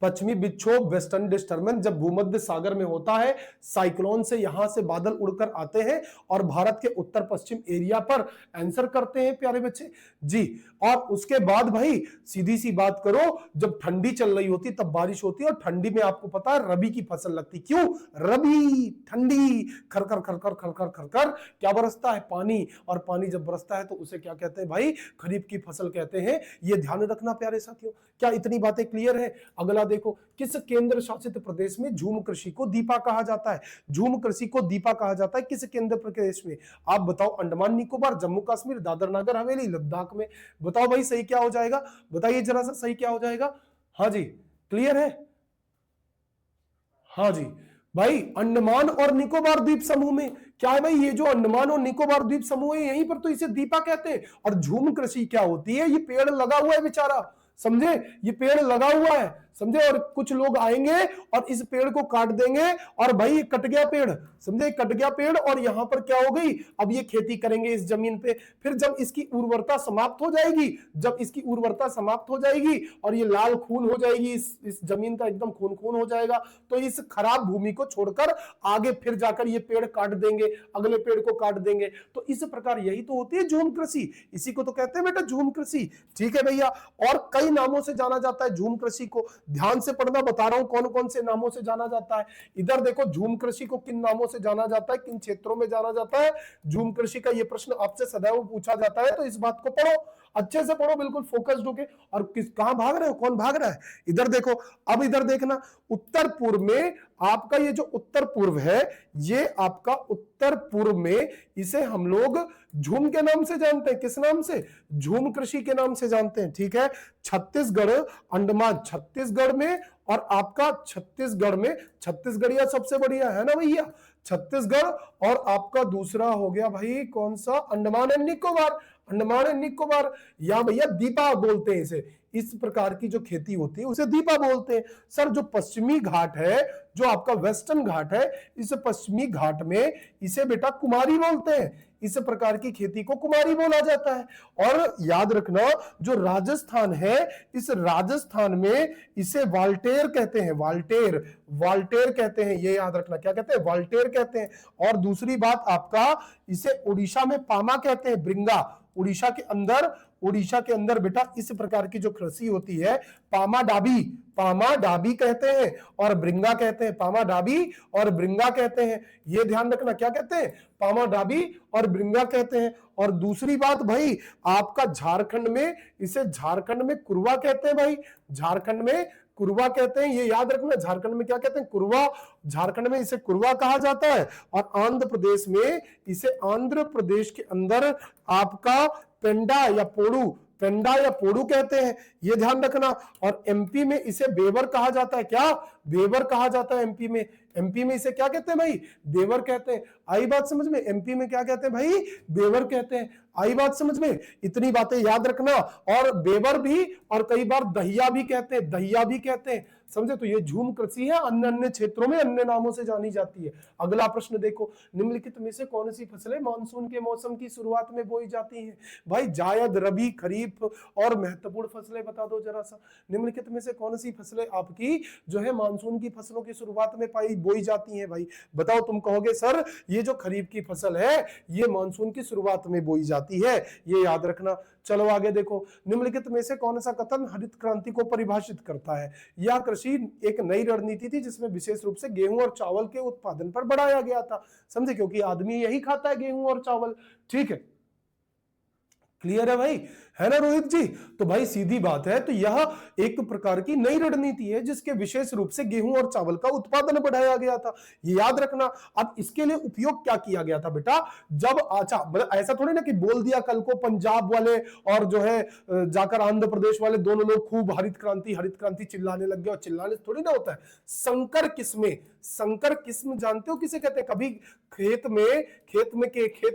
पश्चिमी विक्षोभ, वेस्टर्न डिस्टर्बेंस, जब भूमध्य सागर में होता है, साइक्लोन से यहां से बादल उड़कर आते हैं और भारत के उत्तर पश्चिम एरिया पर आंसर करते हैं प्यारे बच्चे जी। और उसके बाद भाई सीधी सी बात करो, जब ठंडी चल रही होती तब बारिश होती है, और ठंडी में आपको पता है रबी की फसल लगती। क्यों? रबी, ठंडी, खरखर खरखर खरखर खरखर क्या बरसता है? पानी, और पानी जब बरसता है तो उसे क्या कहते हैं भाई? खरीफ की फसल कहते हैं। ये ध्यान रखना प्यारे साथियों। क्या इतनी बातें क्लियर है? अगला देखो, किस केंद्र शासित प्रदेश में झूम कृषि को दीपा कहा जाता है? झूम कृषि को दीपा कहा जाता है किस केंद्र प्रदेश में? आप बताओ, अंडमान निकोबार, जम्मू कश्मीर, दादर नगर हवेली, लद्दाख में। बताओ भाई सही क्या हो जाएगा? बताइए जरा सा, सही क्या हो जाएगा? हाँ जी, क्लियर है? हाँ जी भाई, अंडमान और निकोबार द्वीप समूह में। क्या है भाई? ये जो अंडमान और निकोबार द्वीप समूह है, यहीं पर तो इसे दीपा कहते हैं। और झूम कृषि क्या होती है? ये पेड़ लगा हुआ है बेचारा, समझे? ये पेड़ लगा हुआ है, समझे? और कुछ लोग आएंगे और इस पेड़ को काट देंगे, और भाई कट गया पेड़, समझे? कट गया पेड़, और यहां पर क्या हो गई? अब ये खेती करेंगे इस जमीन पे। फिर जब इसकी उर्वरता समाप्त हो जाएगी, जब इसकी उर्वरता समाप्त हो जाएगी और ये लाल खून हो जाएगी, इस जमीन का एकदम खून खून हो जाएगा, तो इस खराब भूमि को छोड़कर आगे फिर जाकर ये पेड़ काट देंगे, अगले पेड़ को काट देंगे। तो इस प्रकार यही तो होती है झूम कृषि, इसी को तो कहते हैं बेटा झूम कृषि। ठीक है भैया। और कई नामों से जाना जाता है झूम कृषि को, ध्यान से पढ़ना, बता रहा हूं कौन कौन से नामों से जाना जाता है। इधर देखो, झूम कृषि को किन नामों से जाना जाता है, किन क्षेत्रों में जाना जाता है झूम कृषि का? ये प्रश्न आपसे सदैव पूछा जाता है, तो इस बात को पढ़ो, अच्छे से पढ़ो, बिल्कुल फोकस्ड होके। और किस, कहां भाग रहे हो? कौन भाग रहा है? इधर देखो, अब इधर देखना, उत्तर पूर्व में आपका ये जो उत्तर पूर्व है, ये आपका उत्तर पूर्व में इसे हम लोग झूम के नाम से जानते हैं। किस नाम से? झूम कृषि के नाम से जानते हैं। ठीक है। छत्तीसगढ़, अंडमान छत्तीसगढ़ में, और आपका छत्तीसगढ़ में, छत्तीसगढ़िया सबसे बढ़िया है ना भैया, छत्तीसगढ़। और आपका दूसरा हो गया भाई कौन सा? अंडमान एंड निकोबार, अंडमान एंड निकोबार, या भैया दीपा बोलते हैं इसे। इस प्रकार की जो खेती होती है उसे दीपा बोलते हैं। सर जो पश्चिमी घाट है, जो आपका वेस्टर्न घाट है, इस पश्चिमी घाट में इसे बेटा कुमारी बोलते हैं, इस प्रकार की खेती को कुमारी बोला जाता है। और याद रखना, जो राजस्थान है, इस राजस्थान में इसे वाल्टेर कहते हैं, वाल्टेर, वाल्टेर कहते हैं, ये याद रखना, क्या कहते हैं, वाल्टेर कहते हैं। और दूसरी बात आपका, इसे उड़ीसा में पामा कहते हैं, ब्रिंगा। उड़ीसा के अंदर, उड़ीसा के अंदर बेटा इस प्रकार की जो कृषि होती है, पामा डाबी, पामा डाबी कहते हैं और ब्रिंगा कहते हैं, पामा डाबी और ब्रिंगा कहते हैं। ये ध्यान रखना, क्या कहते हैं, पामा डाबी और ब्रिंगा कहते हैं। और दूसरी बात भाई, आपका झारखंड में इसे झारखंड में कुरवा कहते हैं भाई, झारखंड में कुरवा कहते हैं, ये याद रखना, झारखंड में क्या कहते हैं, कुरवा, झारखंड में इसे कुरवा कहा जाता है। और आंध्र प्रदेश में इसे, आंध्र प्रदेश के अंदर आपका पेंडा या पोड़ू, पेंडा या पोड़ू कहते हैं, ये ध्यान रखना। और एमपी में इसे बेवर कहा जाता है, क्या, बेवर कहा जाता है एमपी में। एमपी में इसे क्या कहते हैं भाई, बेवर कहते हैं। आई बात समझ में, एमपी में क्या कहते हैं भाई, बेवर कहते हैं। आई बात समझ में, इतनी बातें याद रखना। और बेवर भी और कई बार दहिया भी कहते हैं, दहिया भी कहते हैं, समझे। तो ये झूम कृषि है, अन्य अन्य क्षेत्रों में अन्य नामों से जानी जाती है। अगला प्रश्न देखो, निम्नलिखित में से कौन सी फसलें मानसून के मौसम की शुरुआत में बोई जाती हैं। भाई जायद, रबी, खरीफ और महत्वपूर्ण फसलें बता दो जरा सा। निम्नलिखित में से कौन सी फसलें आपकी जो है मानसून की फसलों की शुरुआत में बोई जाती हैं भाई, बताओ। तुम कहोगे सर ये जो खरीफ की फसल है ये मानसून की शुरुआत में बोई जाती है, ये याद रखना। चलो आगे देखो, निम्नलिखित में से कौन सा कथन हरित क्रांति को परिभाषित करता है। यह कृषि एक नई रणनीति थी जिसमें विशेष रूप से गेहूं और चावल के उत्पादन पर बढ़ाया गया था, समझे, क्योंकि आदमी यही खाता है, गेहूं और चावल। ठीक है, क्लियर है भाई, है ना रोहित जी। तो भाई सीधी बात है, तो यह एक प्रकार की नई रणनीति है जिसके विशेष रूप से गेहूं और चावल का उत्पादन बढ़ाया गया था, ये याद रखना। अब इसके लिए उपयोग क्या किया गया था बेटा, जब अच्छा, मतलब ऐसा थोड़ी ना कि बोल दिया कल को पंजाब वाले और जो है जाकर आंध्र प्रदेश वाले दोनों लोग खूब हरित क्रांति चिल्लाने लग गए, और चिल्लाने थोड़ी ना होता है। संकर किस्में, संकर किस्म जानते हो किसे कहते हैं। कभी खेत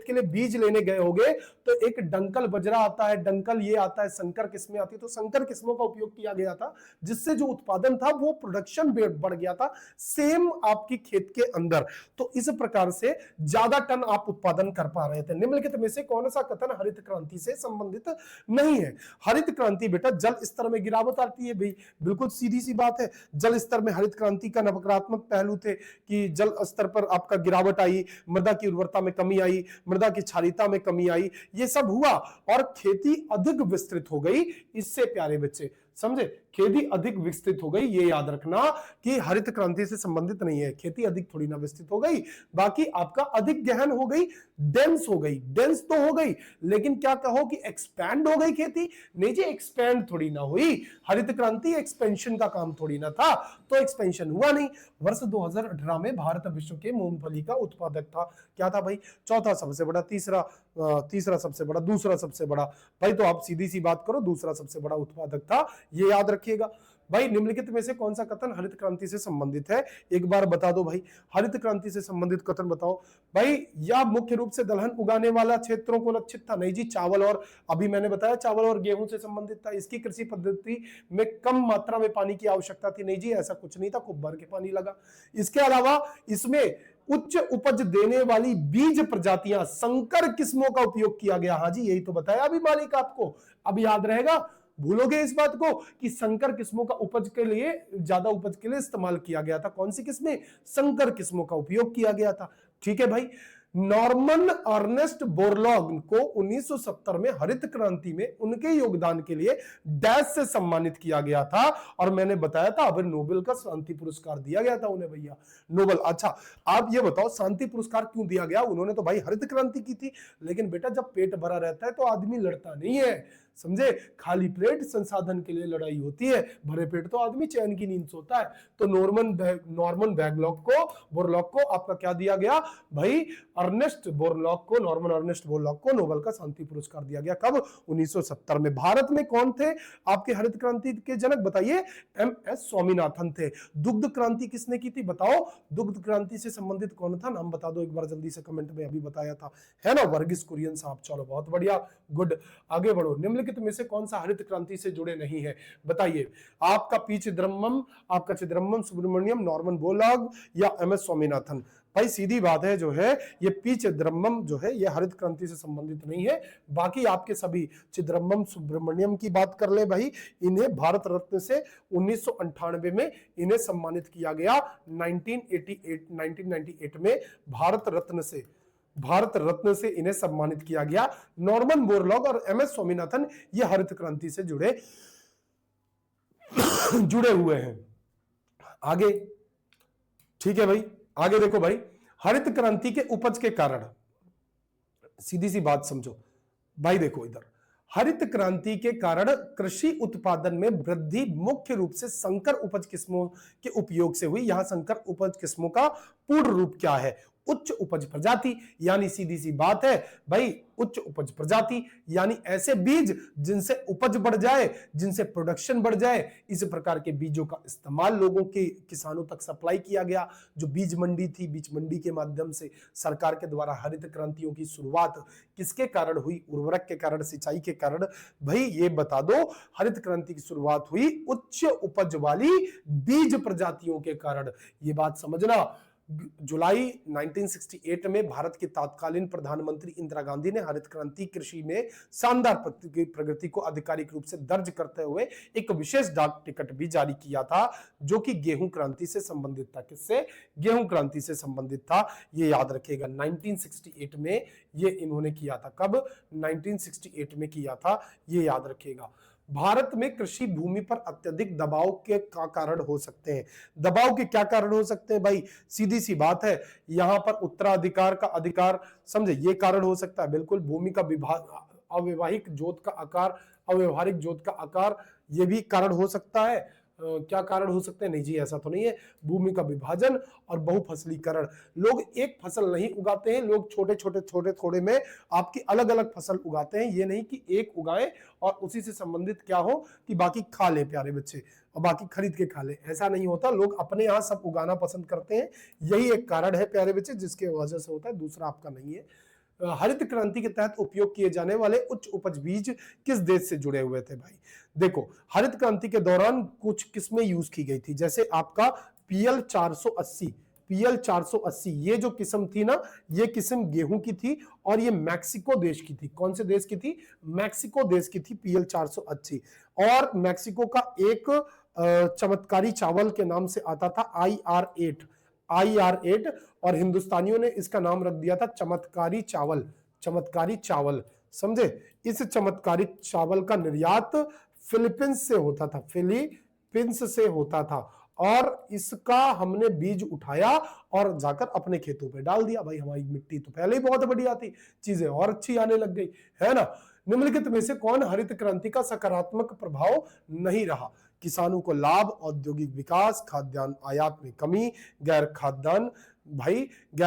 के लिए बीज लेने गए होगे तो एक डंकल बजरा आता है, डंकल ये आता है, संकर किस्में आती है। तो संकर किस्मों का उपयोग किया गया था जिससे जो उत्पादन था वो प्रोडक्शन बढ़ गया था सेम आपकी खेत के अंदर। तो इस प्रकार से ज्यादा टन आप उत्पादन कर पा रहे थे। निम्नलिखित में से कौन सा कथन हरित क्रांति से संबंधित नहीं है। हरित क्रांति बेटा जल स्तर में गिरावट आती है भाई, बिल्कुल सीधी सी बात है। जल स्तर में हरित क्रांति का नकारात्मक पहलू थे कि जल स्तर पर आपका गिरावट आई, मृदा की उर्वरता में कमी आई, मृदा की क्षारीयता में कमी आई, ये सब हुआ और खेती अधिक विस्तृत हो गई। इससे प्यारे बच्चे समझे, खेती अधिक विस्तृत हो गई, ये याद रखना कि हरित क्रांति से संबंधित नहीं है। खेती अधिक थोड़ी ना विस्तृत हो गई, बाकी आपका अधिक गहन हो गई, डेंस हो गई। डेंस तो हो गई, लेकिन क्या कहो कि एक्सपैंड हो गई खेती, नहीं जी, एक्सपैंड थोड़ी ना हुई। हरित क्रांति एक्सपेंशन का काम थोड़ी ना था, तो एक्सपेंशन हुआ नहीं। वर्ष 2018 में भारत विश्व के मूंगफली का उत्पादक था। क्या था भाई, चौथा सबसे बड़ा, तीसरा सबसे बड़ा, दूसरा सबसे बड़ा। भाई तो आप सीधी सी बात करो, दूसरा सबसे बड़ा उत्पादक था, ये याद रखिएगा भाई। निम्नलिखित में से कौन सा कथन हरित क्रांति से संबंधित है, एक बार बता दो भाई। हरित क्रांति से संबंधित कथन बताओ भाई। यह मुख्य रूप से दलहन उगाने वाला क्षेत्रों को लक्षित था, नहीं जी, चावल और, अभी मैंने बताया चावल और गेहूं से संबंधित था। इसकी कृषि पद्धति में कम मात्रा में पानी की आवश्यकता थी, नहीं जी, ऐसा कुछ नहीं था, खूब भर के पानी लगा। इसके अलावा इसमें उच्च उपज देने वाली बीज प्रजातियां, संकर किस्मों का उपयोग किया गया। हाँ जी, यही तो बताया अभी मालिक आपको, अब याद रहेगा, भूलोगे इस बात को कि संकर किस्मों का उपज के लिए, ज्यादा उपज के लिए इस्तेमाल किया गया था। कौन सी किस्में, संकर किस्मों का उपयोग किया गया था। ठीक है भाई। नॉर्मन अर्नेस्ट बोरलॉग को 1970 में हरित क्रांति में उनके योगदान के लिए डैश से सम्मानित किया गया था, और मैंने बताया था अब नोबेल का शांति पुरस्कार दिया गया था उन्हें भैया, नोबेल। अच्छा आप ये बताओ शांति पुरस्कार क्यों दिया गया, उन्होंने तो भाई हरित क्रांति की थी। लेकिन बेटा जब पेट भरा रहता है तो आदमी लड़ता नहीं है, समझे। खाली प्लेट संसाधन के लिए लड़ाई होती है, भरे पेट तो आदमी चैन की नींद सोता है। तो नॉर्मन बोरलॉग को आपका क्या दिया गया भाई, नॉर्मन अर्नेस्ट बोरलॉग को नोबेल का शांति पुरस्कार दिया गया। कब, 1970 में। भारत में कौन थे आपके हरित क्रांति के जनक, बताइए। MS स्वामीनाथन थे। दुग्ध क्रांति किसने की थी, बताओ। दुग्ध क्रांति से संबंधित कौन था, नाम बता दो एक बार जल्दी से, कमेंट में अभी बताया था, है ना, वर्गीस कुरियन साहब। चलो बहुत बढ़िया, गुड, आगे बढ़ो। निम्नलिखित में से कौन सा हरित क्रांति से जुड़े नहीं है, बताइए। आपका पी चिदम्बरम, आपका चिदम्बरम सुब्रमण्यम, नॉर्मन बोरलॉग या MS स्वामीनाथन। भाई सीधी बात है जो है, ये पी चिदम्बरम जो है ये हरित क्रांति से संबंधित नहीं है। बाकी आपके सभी चिदम्बरम सुब्रमण्यम की बात कर ले भाई, इन्हें भारत रत्न से 1998 में इन्हें सम्मानित किया गया। 1998 में भारत रत्न से इन्हें सम्मानित किया गया। नॉर्मन बोरलॉग और एमएस स्वामीनाथन ये हरित क्रांति से जुड़े हुए हैं। आगे ठीक है भाई, आगे देखो भाई, हरित क्रांति के उपज के कारण, सीधी सी बात समझो भाई, देखो इधर, हरित क्रांति के कारण कृषि उत्पादन में वृद्धि मुख्य रूप से संकर उपज किस्मों के उपयोग से हुई। यहां संकर उपज किस्मों का पूर्ण रूप क्या है? उच्च उपज प्रजाति, यानी सीधी सी बात है भाई, उच्च उपज प्रजाति यानी ऐसे बीज जिनसे उपज बढ़ जाए, जिनसे प्रोडक्शन बढ़ जाए। इस प्रकार के बीजों का इस्तेमाल लोगों के, किसानों तक सप्लाई किया गया। जो बीज मंडी थी, बीज मंडी के माध्यम से सरकार के द्वारा हरित क्रांतियों की शुरुआत किसके कारण हुई? उर्वरक के कारण, सिंचाई के कारण। भाई ये बता दो, हरित क्रांति की शुरुआत हुई उच्च उपज वाली बीज प्रजातियों के कारण। ये बात समझना। जुलाई 1968 में भारत की तत्कालीन प्रधानमंत्री इंदिरा गांधी ने हरित क्रांति कृषि में शानदार प्रगति को आधिकारिक रूप से दर्ज करते हुए एक विशेष डाक टिकट भी जारी किया था, जो कि गेहूं क्रांति से संबंधित था। किससे? गेहूं क्रांति से संबंधित था। ये याद रखिएगा, 1968 में ये इन्होंने किया था। कब? 1968 में किया था, ये याद रखिएगा। भारत में कृषि भूमि पर अत्यधिक दबाव के का कारण हो सकते हैं। दबाव के क्या कारण हो सकते हैं भाई? सीधी सी बात है, यहां पर उत्तराधिकार का अधिकार, समझे, ये कारण हो सकता है। बिल्कुल, भूमि का विभाग, अवैवाहिक जोत का आकार, अव्यवहारिक जोत का आकार, ये भी कारण हो सकता है। क्या कारण हो सकते हैं? नहीं जी, ऐसा तो नहीं है। भूमि का विभाजन और बहुफसलीकरण, लोग एक फसल नहीं उगाते हैं, लोग छोटे थोड़े में आपकी अलग अलग फसल उगाते हैं। ये नहीं कि एक उगाएं और उसी से संबंधित क्या हो कि बाकी खा ले प्यारे बच्चे, और बाकी खरीद के खा ले, ऐसा नहीं होता। लोग अपने यहाँ सब उगाना पसंद करते हैं। यही एक कारण है प्यारे बच्चे, जिसके वजह से होता है, दूसरा आपका नहीं है। हरित क्रांति के तहत उपयोग किए जाने वाले उच्च उपज बीज किस देश से जुड़े हुए थे भाई? देखो, हरित क्रांति के दौरान कुछ किस्में यूज की गई थी, जैसे आपका PL 480 ये जो किस्म थी ना, ये किस्म गेहूं की थी और ये मैक्सिको देश की थी। कौन से देश की थी? मैक्सिको देश की थी PL 480। और मैक्सिको का एक चमत्कारी चावल के नाम से आता था IR8, और हिंदुस्तानियों ने इसका नाम रख दिया था चमत्कारी चावल। समझे? इस चमत्कारी चावल का निर्यात फिलीपींस से होता था और इसका हमने बीज उठाया और जाकर अपने खेतों पे डाल दिया। भाई हमारी मिट्टी तो पहले ही बहुत बढ़िया थी, चीजें और अच्छी आने लग गई, है ना। निम्नलिखित में से कौन हरित क्रांति का सकारात्मक प्रभाव नहीं रहा? किसानों को लाभ, औद्योगिक विकास, खाद्यान्न आयात में कमी, गैर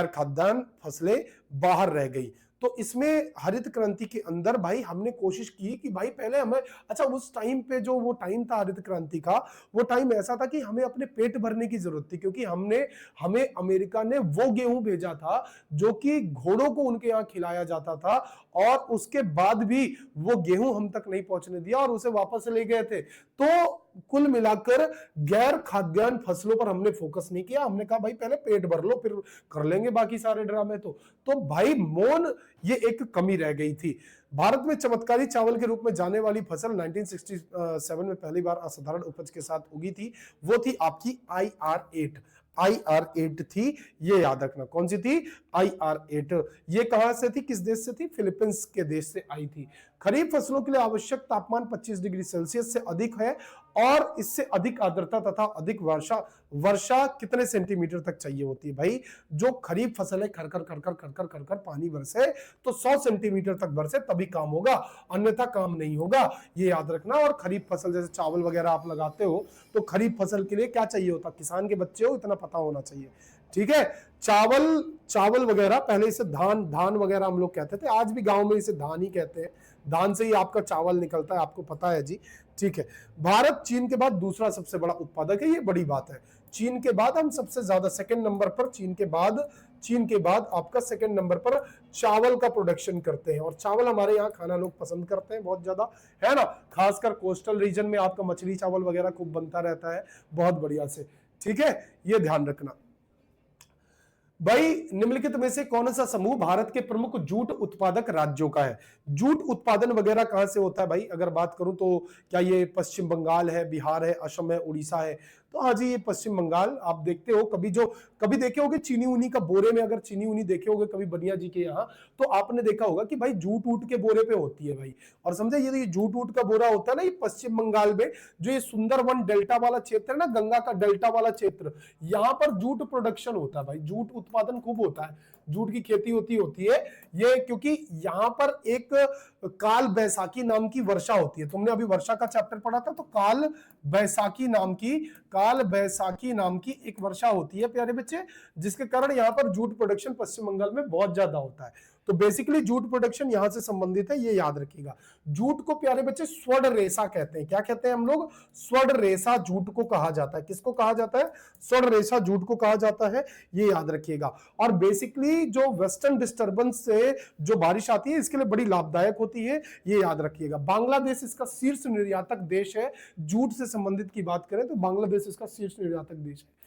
खाद्यान्न फसलें बाहर रह गई। तो इसमें हरित क्रांति के अंदर भाई हमने कोशिश की कि भाई पहले हमें, अच्छा उस टाइम पे जो वो टाइम था हरित क्रांति का, वो टाइम ऐसा था कि हमें अपने पेट भरने की जरूरत थी, क्योंकि हमें अमेरिका ने वो गेहूं भेजा था जो कि घोड़ों को उनके यहाँ खिलाया जाता था, और उसके बाद भी वो गेहूं हम तक नहीं पहुंचने दिया और उसे वापस ले गए थे। तो कुल मिलाकर गैर खाद्यान्न फसलों पर हमने फोकस नहीं किया। हमने कहा भाई पहले पेट भर लो, फिर कर लेंगे बाकी सारे ड्रामे। तो भाई मौन, ये एक कमी रह गई थी। भारत में चमत्कारी चावल के रूप में जाने वाली फसल 1967 में पहली बार असाधारण उपज के साथ उगी थी। वो थी आपकी IR8 थी, ये याद रखना। कौन सी थी? IR8। ये कहां से थी, किस देश से थी? फिलीपींस के देश से आई थी। खरीफ फसलों के लिए आवश्यक तापमान 25 डिग्री सेल्सियस से अधिक है और इससे अधिक आर्द्रता तथा अधिक वर्षा कितने सेंटीमीटर तक चाहिए होती है भाई? जो खरीफ फसल है, खर पानी बरसे तो 100 सेंटीमीटर तक बरसे तभी काम होगा, अन्यथा काम नहीं होगा, ये याद रखना। और खरीफ फसल जैसे चावल वगैरह आप लगाते हो, तो खरीफ फसल के लिए क्या चाहिए होता? किसान के बच्चे हो, इतना पता होना चाहिए, ठीक है। चावल वगैरह, पहले इसे धान वगैरह हम लोग कहते थे, आज भी गांव में इसे धान ही कहते हैं। धान से ही आपका चावल निकलता है, आपको पता है जी, ठीक है। भारत चीन के बाद दूसरा सबसे बड़ा उत्पादक है, ये बड़ी बात है। चीन के बाद हम सबसे ज्यादा सेकंड नंबर पर, चीन के बाद आपका सेकंड नंबर पर चावल का प्रोडक्शन करते हैं। और चावल हमारे यहाँ खाना लोग पसंद करते हैं बहुत ज्यादा, है ना। खासकर कोस्टल रीजन में आपका मछली चावल वगैरह खूब बनता रहता है, बहुत बढ़िया से, ठीक है, ये ध्यान रखना। भाई निम्नलिखित में से कौन सा समूह भारत के प्रमुख जूट उत्पादक राज्यों का है? जूट उत्पादन वगैरह कहां से होता है भाई? अगर बात करूं तो क्या ये पश्चिम बंगाल है, बिहार है, असम है, उड़ीसा है? तो हाँ जी, ये पश्चिम बंगाल। आप देखते हो कभी देखे होगे चीनी उनी का बोरे में, अगर चीनी उनी देखे होगे कभी बनिया जी के यहाँ, तो आपने देखा होगा कि भाई जूट ऊट के बोरे पे होती है भाई। और समझे, ये जूट ऊट का बोरा होता है ना, ये पश्चिम बंगाल में जो ये सुंदरवन डेल्टा वाला क्षेत्र है ना, गंगा का डेल्टा वाला क्षेत्र, यहाँ पर जूट प्रोडक्शन होता है भाई, जूट उत्पादन खूब होता है, जूट की खेती होती है ये, क्योंकि यहाँ पर एक काल बैसाखी नाम की वर्षा होती है। तुमने अभी वर्षा का चैप्टर पढ़ा था, तो काल बैसाखी नाम की एक वर्षा होती है प्यारे बच्चे, जिसके कारण यहाँ पर जूट प्रोडक्शन पश्चिम बंगाल में बहुत ज्यादा होता है। तो बेसिकली जूट प्रोडक्शन यहां से संबंधित है, ये याद रखिएगा। जूट को प्यारे बच्चे स्वर्ण रेशा कहते हैं। क्या कहते हैं हम लोग? स्वर्ण रेशा जूट को कहा जाता है। किसको कहा जाता है? स्वर्ण रेशा जूट को कहा जाता है, ये याद रखिएगा। और बेसिकली जो वेस्टर्न डिस्टर्बेंस से जो बारिश आती है, इसके लिए बड़ी लाभदायक होती है, ये याद रखिएगा। बांग्लादेश इसका शीर्ष निर्यातक देश है। जूट से संबंधित की बात करें तो बांग्लादेश इसका शीर्ष निर्यातक देश है।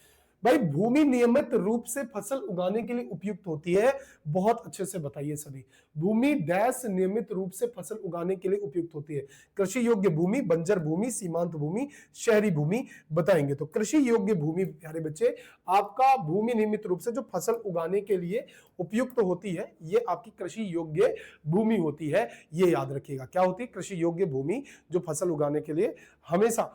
भाई भूमि नियमित रूप से फसल उगाने के लिए उपयुक्त होती है। बहुत अच्छे से बताइए सभी। भूमि डैश नियमित रूप से फसल उगाने के लिए उपयुक्त होती है। कृषि योग्य भूमि, बंजर भूमि, सीमांत भूमि, शहरी भूमि बताएंगे। तो कृषि योग्य भूमि प्यारे बच्चे, आपका भूमि नियमित रूप से जो फसल उगाने के लिए उपयुक्त होती है, ये आपकी कृषि योग्य भूमि होती है, ये याद रखिएगा। क्या होती है? कृषि योग्य भूमि, जो फसल उगाने के लिए हमेशा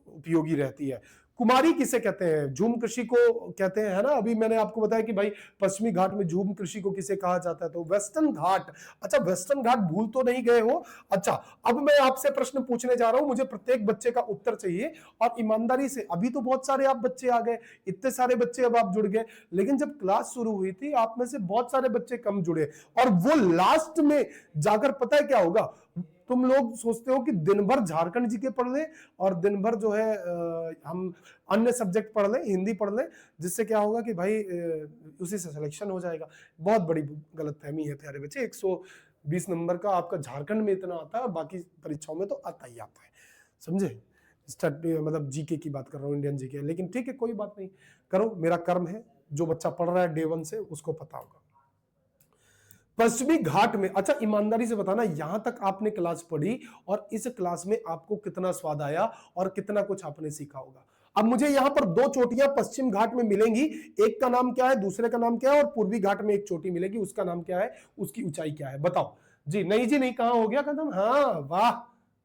उपयोगी रहती है। कुमारी किसे कहते हैं? झूम कृषि को कहते हैं, है ना। अभी मैंने आपको बताया कि भाई पश्चिमी घाट में झूम कृषि को किसे कहा जाता है? तो वेस्टर्न घाट। अच्छा, वेस्टर्न घाट भूल तो नहीं गए हो? अच्छा, अब मैं आपसे प्रश्न पूछने जा रहा हूं, मुझे प्रत्येक बच्चे का उत्तर चाहिए और ईमानदारी से। अभी तो बहुत सारे आप बच्चे आ गए, इतने सारे बच्चे अब आप जुड़ गए, लेकिन जब क्लास शुरू हुई थी आप में से बहुत सारे बच्चे कम जुड़े, और वो लास्ट में जाकर पता है क्या होगा? तुम लोग सोचते हो कि दिन भर झारखंड जी के पढ़ लें और दिन भर जो है हम अन्य सब्जेक्ट पढ़ लें, हिंदी पढ़ लें, जिससे क्या होगा कि भाई उसी से सिलेक्शन हो जाएगा। बहुत बड़ी गलतफहमी है प्यारे बच्चे। 120 नंबर का आपका झारखंड में इतना आता है, बाकी परीक्षाओं में तो आता ही आता है, समझे। मतलब जीके की बात कर रहा हूँ, इंडियन जीके। लेकिन ठीक है, कोई बात नहीं, करो, मेरा कर्म है। जो बच्चा पढ़ रहा है डे 1 से, उसको पता होगा। पश्चिमी घाट में, अच्छा ईमानदारी से बताना, यहां तक आपने क्लास पढ़ी और इस क्लास में आपको कितना स्वाद आया और कितना कुछ आपने सीखा होगा। अब मुझे यहां पर दो चोटियां पश्चिम घाट में मिलेंगी, एक का नाम क्या है, दूसरे का नाम क्या है, और पूर्वी घाट में एक चोटी मिलेगी, उसका नाम क्या है, उसकी ऊंचाई क्या है, बताओ जी। नहीं जी नहीं, कहां हो गया खत्म? हाँ वाह,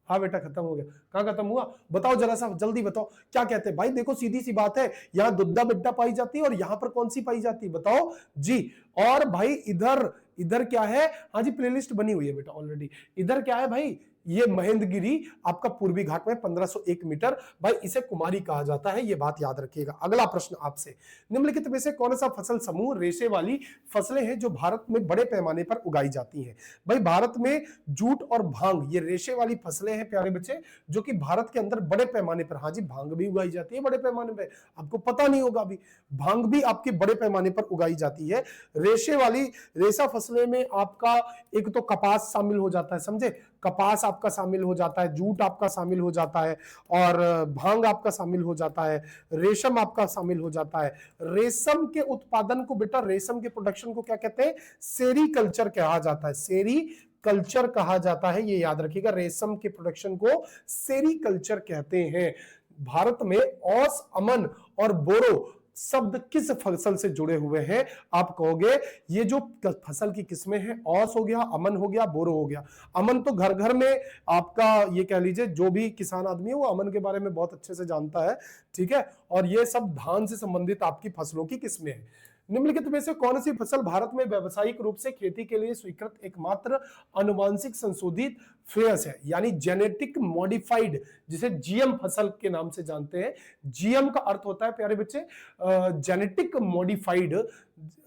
हाँ बेटा खत्म हो गया। कहां खत्म हुआ? बताओ जरा सा जल्दी बताओ, क्या कहते हैं भाई? देखो सीधी सी बात है, यहाँ दुद्धा बिड्डा पाई जाती है और यहाँ पर कौन सी पाई जाती है, बताओ जी। और भाई इधर इधर क्या है? हाँ जी, प्लेलिस्ट बनी हुई है बेटा ऑलरेडी। इधर क्या है भाई? ये महेंद्रगिरी आपका पूर्वी घाट में 1501 मीटर, भाई इसे कुमारी कहा जाता है, ये बात याद रखिएगा। अगला प्रश्न आपसे, निम्नलिखित में से कौन सा फसल समूह रेशे वाली फसलें हैं जो भारत में बड़े पैमाने पर उगाई जाती हैं? भाई भारत में जूट और भांग, ये रेशे वाली फसलें हैं प्यारे बच्चे, जो कि भारत के अंदर बड़े पैमाने पर, हाँ जी भांग भी उगाई जाती है बड़े पैमाने पर, आपको पता नहीं होगा अभी, भांग भी आपके बड़े पैमाने पर उगाई जाती है। रेशे वाली रेशा फसलें में आपका एक तो कपास शामिल हो जाता है, समझे, कपास आपका शामिल हो जाता है, जूट आपका शामिल हो जाता है, और भांग आपका शामिल हो जाता है, रेशम आपका शामिल हो जाता है। रेशम के उत्पादन को बेटा, रेशम के प्रोडक्शन को क्या कहते हैं? सेरीकल्चर कहा जाता है, सेरी कल्चर कहा जाता है, ये याद रखिएगा। रेशम के प्रोडक्शन को सेरीकल्चर कहते हैं। भारत में औस, अमन और बोरो शब्द किस फसल से जुड़े हुए हैं? आप कहोगे ये जो फसल की किस्में हैं, औस हो गया, अमन हो गया, बोरो हो गया। अमन तो घर घर में आपका, ये कह लीजिए जो भी किसान आदमी है वो अमन के बारे में बहुत अच्छे से जानता है, ठीक है। और ये सब धान से संबंधित आपकी फसलों की किस्में हैं। निम्नलिखित में से कौन सी फसल भारत में व्यावसायिक रूप से खेती के लिए स्वीकृत एकमात्र अनुवांशिक संशोधित फ्रेस है, यानी जेनेटिक मॉडिफाइड, जिसे जीएम फसल के नाम से जानते हैं। जीएम का अर्थ होता है प्यारे बच्चे जेनेटिक मॉडिफाइड,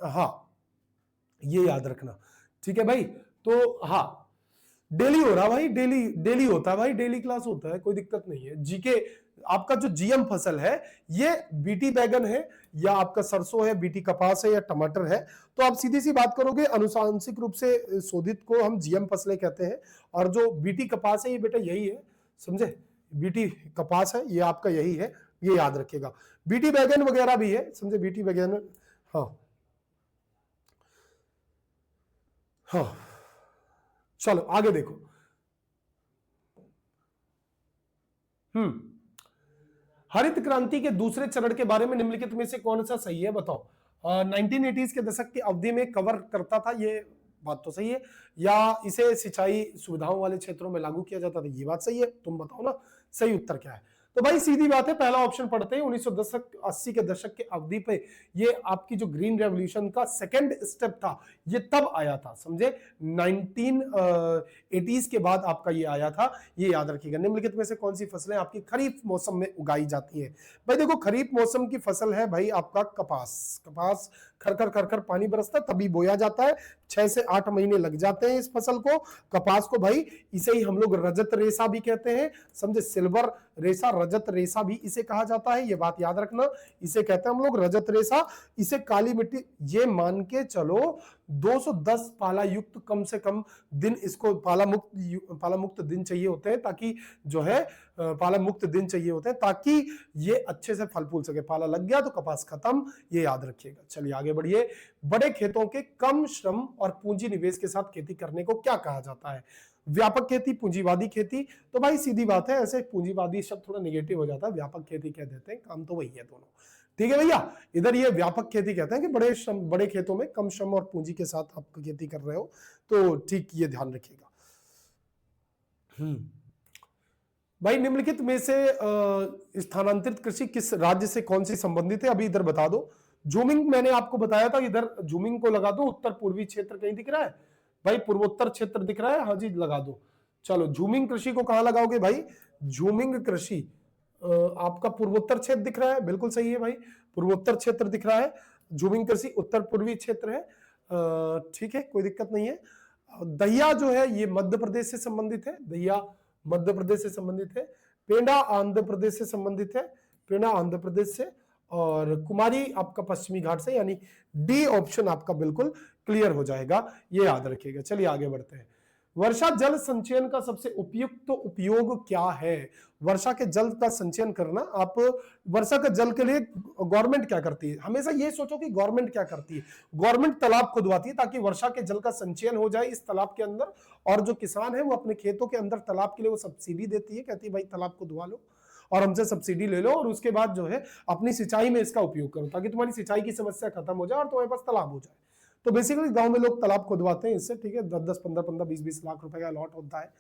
हाँ ये याद रखना, ठीक है भाई। तो हाँ, डेली हो रहा भाई, डेली होता है भाई, डेली क्लास होता है, कोई दिक्कत नहीं है। जीके आपका जो जीएम फसल है, ये बीटी बैगन है या आपका सरसों है, बीटी कपास है या टमाटर है, तो आप सीधी सी बात करोगे अनुशांशिक रूप से शोधित को हम जीएम फसलें कहते हैं। और जो बीटी कपास है ये बेटा यही है, समझे, बीटी कपास है ये आपका यही है, ये याद रखिएगा। बीटी बैगन वगैरह भी है, समझे, बीटी बैगन, हाँ हाँ, चलो आगे देखो। हरित क्रांति के दूसरे चरण के बारे में निम्नलिखित में से कौन सा सही है, बताओ। 1980s के दशक की अवधि में कवर करता था, ये बात तो सही है। या इसे सिंचाई सुविधाओं वाले क्षेत्रों में लागू किया जाता था, ये बात सही है। तुम बताओ ना सही उत्तर क्या है। तो भाई सीधी बात है, पहला ऑप्शन पढ़ते हैं। 1980 के दशक के अवधि पे ये आपकी जो ग्रीन रेवोल्यूशन का सेकंड स्टेप था, ये तब आया था, समझे। 1980s के बाद आपका ये आया था, ये याद रखिएगा। निम्नलिखित में से कौन सी फसलें आपकी खरीफ मौसम में उगाई जाती है। भाई देखो, खरीफ मौसम की फसल है भाई आपका कपास। कपास खरखर खरखर पानी बरसता है तभी बोया जाता है, 6 से 8 महीने लग जाते हैं इस फसल को, कपास को। भाई इसे ही हम लोग रजत रेशा भी कहते हैं, समझे। सिल्वर रेशा, रजत रेशा भी इसे कहा जाता है, ये बात याद रखना। इसे कहते हैं हम लोग रजत रेशा। इसे काली मिट्टी, ये मान के चलो 210 पाला युक्त कम से कम दिन, इसको पाला मुक्त दिन चाहिए होते हैं, ताकि जो है पाला मुक्त दिन चाहिए होते हैं, ताकि ये अच्छे से फल फूल सके। पाला लग गया तो कपास खत्म, ये याद रखिएगा। चलिए आगे बढ़िए। बड़े खेतों के कम श्रम और पूंजी निवेश के साथ खेती करने को क्या कहा जाता है। व्यापक खेती, पूंजीवादी खेती। तो भाई सीधी बात है, ऐसे पूंजीवादी शब्द थोड़ा निगेटिव हो जाता है, व्यापक खेती कह देते हैं, काम तो वही है दोनों। ठीक है भैया, इधर ये व्यापक खेती कहते हैं कि बड़े खेतों में कम श्रम और पूंजी के साथ आप खेती कर रहे हो, तो ठीक, ये ध्यान रखिएगा। भाई निम्नलिखित में से स्थानांतरित कृषि किस राज्य से कौन सी संबंधित है, अभी इधर बता दो। जूमिंग मैंने आपको बताया था, इधर जूमिंग को लगा दो। उत्तर पूर्वी क्षेत्र कहीं दिख रहा है भाई, पूर्वोत्तर क्षेत्र दिख रहा है, हाँ जी लगा दो। चलो जूमिंग कृषि को कहां लगाओगे भाई, जूमिंग कृषि आपका पूर्वोत्तर क्षेत्र दिख रहा है, बिल्कुल सही है भाई, पूर्वोत्तर क्षेत्र दिख रहा है। जूमिंग कृषि उत्तर पूर्वी क्षेत्र है, ठीक है, कोई दिक्कत नहीं है। दहिया जो है ये मध्य प्रदेश से संबंधित है, दहिया मध्य प्रदेश से संबंधित है। पेंडा आंध्र प्रदेश से संबंधित है, पेंडा आंध्र प्रदेश से। और कुमारी आपका पश्चिमी घाट से, यानी डी ऑप्शन आपका बिल्कुल क्लियर हो जाएगा, ये याद रखिएगा। चलिए आगे बढ़ते हैं। वर्षा जल संचयन का सबसे उपयुक्त उपयोग क्या है। वर्षा के जल का संचयन करना, आप वर्षा के जल के लिए गवर्नमेंट क्या करती है, हमेशा ये सोचो कि गवर्नमेंट क्या करती है। गवर्नमेंट तालाब खुदवाती है ताकि वर्षा के जल का संचयन हो जाए इस तालाब के अंदर, और जो किसान है वो अपने खेतों के अंदर तालाब के लिए वो सब्सिडी देती है, कहती है भाई तालाब खुदवा लो और हमसे सब्सिडी ले लो, और उसके बाद जो है अपनी सिंचाई में इसका उपयोग करो, ताकि तुम्हारी सिंचाई की समस्या खत्म हो जाए और तुम्हारे पास तालाब हो जाए। तो बेसिकली गांव में लोग तालाब खुदवाते हैं इससे, ठीक है। 10-10, 15-15, 20-20 लाख रुपए का अलॉट होता है।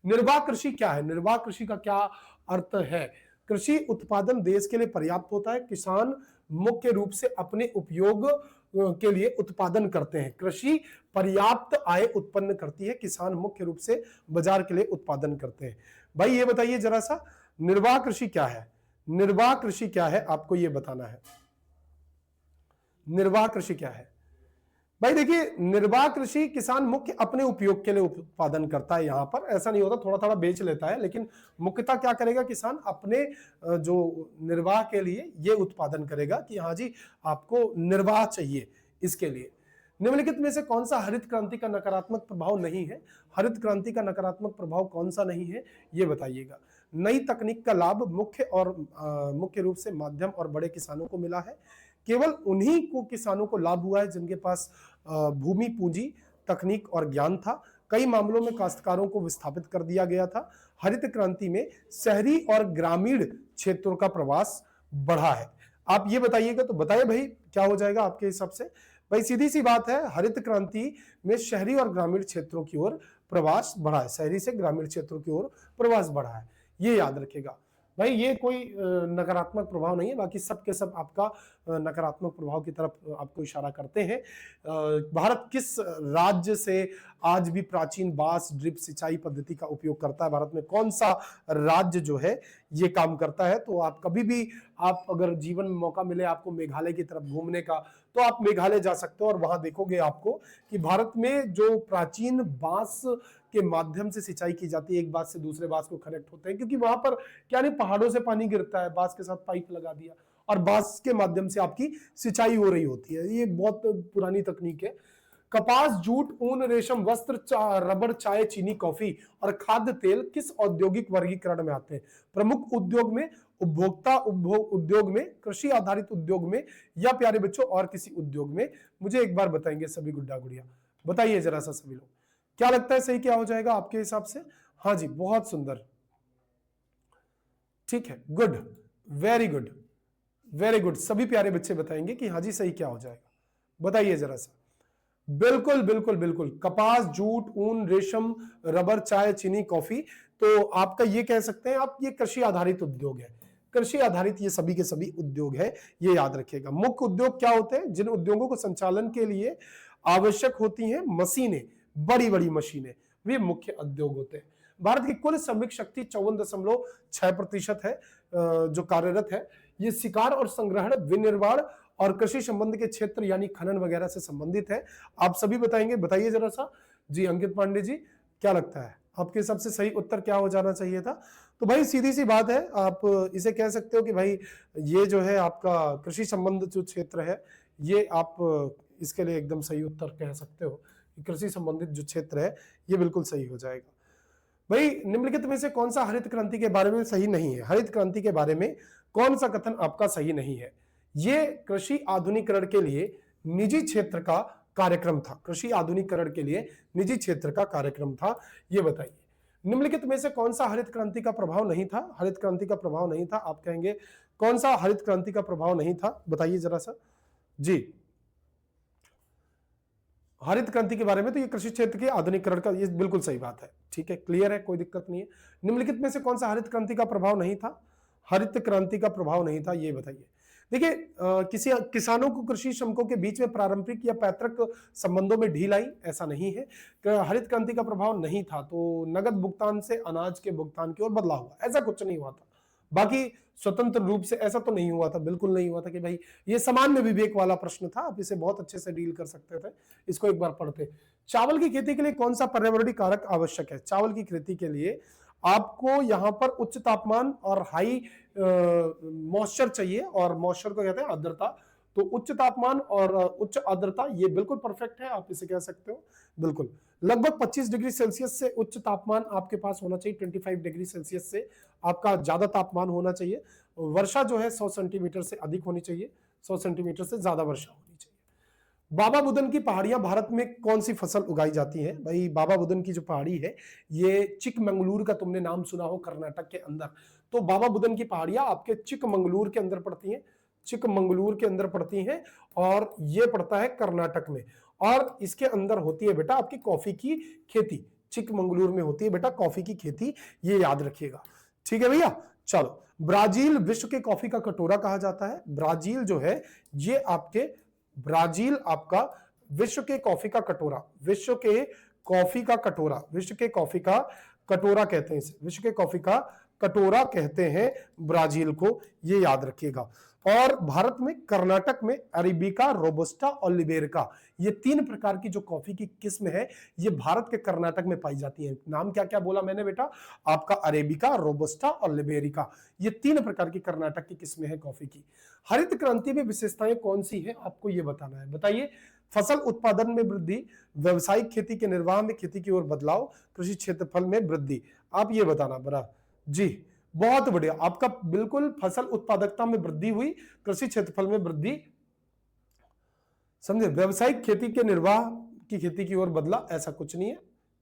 निर्वाह कृषि क्या है, निर्वाह कृषि का क्या अर्थ है। कृषि उत्पादन देश के लिए पर्याप्त होता है, किसान मुख्य रूप से अपने उपयोग के लिए उत्पादन करते हैं। कृषि पर्याप्त आय उत्पन्न करती है, किसान मुख्य रूप से बाजार के लिए उत्पादन करते हैं। भाई ये बताइए जरा सा, निर्वाह कृषि क्या है, निर्वाह कृषि क्या है, आपको ये बताना है। निर्वाह कृषि क्या है भाई, देखिए निर्वाह कृषि किसान मुख्य अपने उपयोग के लिए उत्पादन करता है। यहां पर ऐसा नहीं होता, थोड़ा थोड़ा बेच लेता है, लेकिन मुख्यतः क्या करेगा किसान, अपने जो निर्वाह के लिए ये उत्पादन करेगा कि हाँ जी आपको निर्वाह चाहिए, इसके लिए। निम्नलिखित में से कौन सा हरित क्रांति का नकारात्मक प्रभाव नहीं है। हरित क्रांति का नकारात्मक प्रभाव कौन सा नहीं है, ये बताइएगा। नई तकनीक का लाभ मुख्य रूप से माध्यम और बड़े किसानों को मिला है। केवल उन्हीं को किसानों को लाभ हुआ है जिनके पास भूमि, पूंजी, तकनीक और ज्ञान था। कई मामलों में काश्तकारों को विस्थापित कर दिया गया था। हरित क्रांति में शहरी और ग्रामीण क्षेत्रों का प्रवास बढ़ा है। आप ये बताइएगा, तो बताइए भाई क्या हो जाएगा आपके हिसाब से। भाई सीधी सी बात है, हरित क्रांति में शहरी और ग्रामीण क्षेत्रों की ओर प्रवास बढ़ा है, शहरी से ग्रामीण क्षेत्रों की ओर प्रवास बढ़ा है, ये याद रखेगा। भाई ये कोई नकारात्मक प्रभाव नहीं है, बाकी सब के सब आपका नकारात्मक प्रभाव की तरफ आपको इशारा करते हैं। भारत किस राज्य से आज भी प्राचीन बांस ड्रिप सिंचाई पद्धति का उपयोग करता है, भारत में कौन सा राज्य जो है ये काम करता है। तो आप कभी भी, आप अगर जीवन में मौका मिले आपको मेघालय की तरफ घूमने का, तो आप मेघालय जा सकते हो और वहां देखोगे आपको कि भारत में जो प्राचीन बांस के माध्यम से सिंचाई की जाती है, एक बांस से दूसरे बांस को कनेक्ट होते हैं, क्योंकि वहां पर क्या नहीं, पहाड़ों से पानी गिरता है, बांस के साथ पाइप लगा दिया और बांस के माध्यम से आपकी सिंचाई हो रही होती है। ये बहुत पुरानी तकनीक है। कपास, जूट, ऊन, रेशम, वस्त्र, रबर, चाय, चीनी, कॉफी और खाद्य तेल किस औद्योगिक वर्गीकरण में आते हैं। प्रमुख उद्योग में, उपभोक्ता उद्योग में, कृषि आधारित उद्योग में, या प्यारे बच्चों और किसी उद्योग में। मुझे एक बार बताएंगे सभी गुड्डा गुड़िया। बताइए जरा सा सभी लोग, क्या लगता है सही क्या हो जाएगा आपके हिसाब से? हाँ जी, बहुत सुंदर, ठीक है, good, very good, very good. सभी प्यारे बच्चे बताएंगे कि हाँ जी सही क्या हो जाएगा, बताइए जरा सा। बिल्कुल बिल्कुल बिल्कुल, कपास, जूट, ऊन, रेशम, रबर, चाय, चीनी, कॉफी। तो आपका ये कह सकते हैं आप, ये कृषि आधारित उद्योग है। कृषि आधारित ये सभी के सभी उद्योग है, ये याद रखिएगा। मुख्य उद्योग क्या होते हैं? जिन उद्योगों को संचालन के लिए आवश्यक होती हैं मशीनें, बड़ी बड़ी मशीनें, वे मुख्य उद्योग होते हैं। भारत की कुल श्रमिक शक्ति 54.6% है जो कार्यरत है। ये शिकार और संग्रहण, विनिर्माण और कृषि संबंध के क्षेत्र यानी खनन वगैरह से संबंधित है। आप सभी बताएंगे, बताइए जरा सा। जी अंकित पांडे जी, क्या लगता है आपके हिसाब से सही उत्तर क्या हो जाना चाहिए था? तो भाई सीधी सी बात है, आप इसे कह सकते हो कि भाई ये जो है आपका कृषि संबंध जो क्षेत्र है, ये आप इसके लिए एकदम सही उत्तर कह सकते हो। कृषि संबंधित जो क्षेत्र है ये बिल्कुल सही हो जाएगा। भाई निम्नलिखित में से कौन सा हरित क्रांति के बारे में सही नहीं है? हरित क्रांति के बारे में कौन सा कथन आपका सही नहीं है? ये कृषि आधुनिकीकरण के लिए निजी क्षेत्र का कार्यक्रम था। कृषि आधुनिकीकरण के लिए निजी क्षेत्र का कार्यक्रम था, ये बताइए। निम्नलिखित में से कौन सा हरित क्रांति का प्रभाव नहीं था? हरित क्रांति का प्रभाव नहीं था, आप कहेंगे कौन सा हरित क्रांति का प्रभाव नहीं था, बताइए जरा सा। जी हरित क्रांति के बारे में तो ये कृषि क्षेत्र के आधुनिकीकरण का, ये बिल्कुल सही बात है, ठीक है, क्लियर है, कोई दिक्कत नहीं है। निम्नलिखित में से कौन सा हरित क्रांति का प्रभाव नहीं था? हरित क्रांति का प्रभाव नहीं था, ये बताइए। देखिए किसी किसानों को कृषि श्रमिकों के बीच में पारंपरिक या पैतृक संबंधों में ढील आई, ऐसा नहीं है। हरित क्रांति का प्रभाव नहीं था तो नगद भुगतान से अनाज के भुगतान की ओर बदलाव हुआ, ऐसा कुछ नहीं हुआ था। बाकी स्वतंत्र रूप से ऐसा तो नहीं हुआ था, बिल्कुल नहीं हुआ था कि भाई, ये सामान्य विवेक वाला प्रश्न था, आप इसे बहुत अच्छे से डील कर सकते थे। इसको एक बार पढ़ते। चावल की खेती के लिए कौन सा पर्यावरणीय कारक आवश्यक है? चावल की खेती के लिए आपको यहां पर उच्च तापमान और हाई मॉइस्चर चाहिए, और मॉइस्चर को कहते हैं आर्द्रता। तो उच्च तापमान और उच्च आर्द्रता ये बिल्कुल परफेक्ट है, आप इसे कह सकते हो बिल्कुल। लगभग 25 डिग्री सेल्सियस से उच्च तापमान आपके पास होना चाहिए, 25 डिग्री सेल्सियस से आपका ज्यादा तापमान होना चाहिए। वर्षा जो है 100 सेंटीमीटर से अधिक होनी चाहिए, 100 सेंटीमीटर से ज्यादा वर्षा होनी चाहिए। बाबा बुदन की पहाड़ियां भारत में कौन सी फसल उगाई जाती है? भाई बाबा बुदन की जो पहाड़ी है, ये चिकमंगलूर का तुमने नाम सुना हो, कर्नाटक के अंदर। तो बाबा बुदन की पहाड़ियां आपके चिकमंगलूर के अंदर पड़ती हैं, चिकमंगलूर के अंदर पड़ती हैं, और ये पड़ता है कर्नाटक में। और इसके अंदर होती है बेटा आपकी कॉफी की खेती, चिकमंगलूर में होती है बेटा कॉफी की खेती, ये याद रखिएगा, ठीक है भैया। चलो, ब्राजील विश्व के कॉफी का कटोरा कहा जाता है। ब्राजील जो है ये आपके, ब्राजील आपका विश्व के कॉफी का कटोरा, विश्व के कॉफी का कटोरा, विश्व के कॉफी का कटोरा कहते हैं इसे, विश्व के कॉफी का कटोरा कहते हैं ब्राजील को, ये याद रखिएगा। और भारत में कर्नाटक में अरेबिका, रोबस्टा और लिबेरिका, ये 3 प्रकार की जो कॉफी की किस्म है, ये भारत के कर्नाटक में पाई जाती है। नाम क्या क्या बोला मैंने बेटा आपका? अरेबिका, रोबस्टा और लिबेरिका, ये 3 प्रकार की कर्नाटक की किस्में हैं कॉफी की। हरित क्रांति में विशेषताएं कौन सी है, आपको ये बताना है, बताइए। फसल उत्पादन में वृद्धि, व्यवसायिक खेती के निर्वाह में खेती की ओर बदलाव, कृषि क्षेत्रफल में वृद्धि, आप ये बताना बड़ा। जी बहुत बढ़िया, आपका बिल्कुल फसल उत्पादकता में वृद्धि हुई, कृषि क्षेत्रफल में वृद्धि, समझे। व्यवसायिक खेती के निर्वाह की खेती की ओर बदला, ऐसा कुछ नहीं है,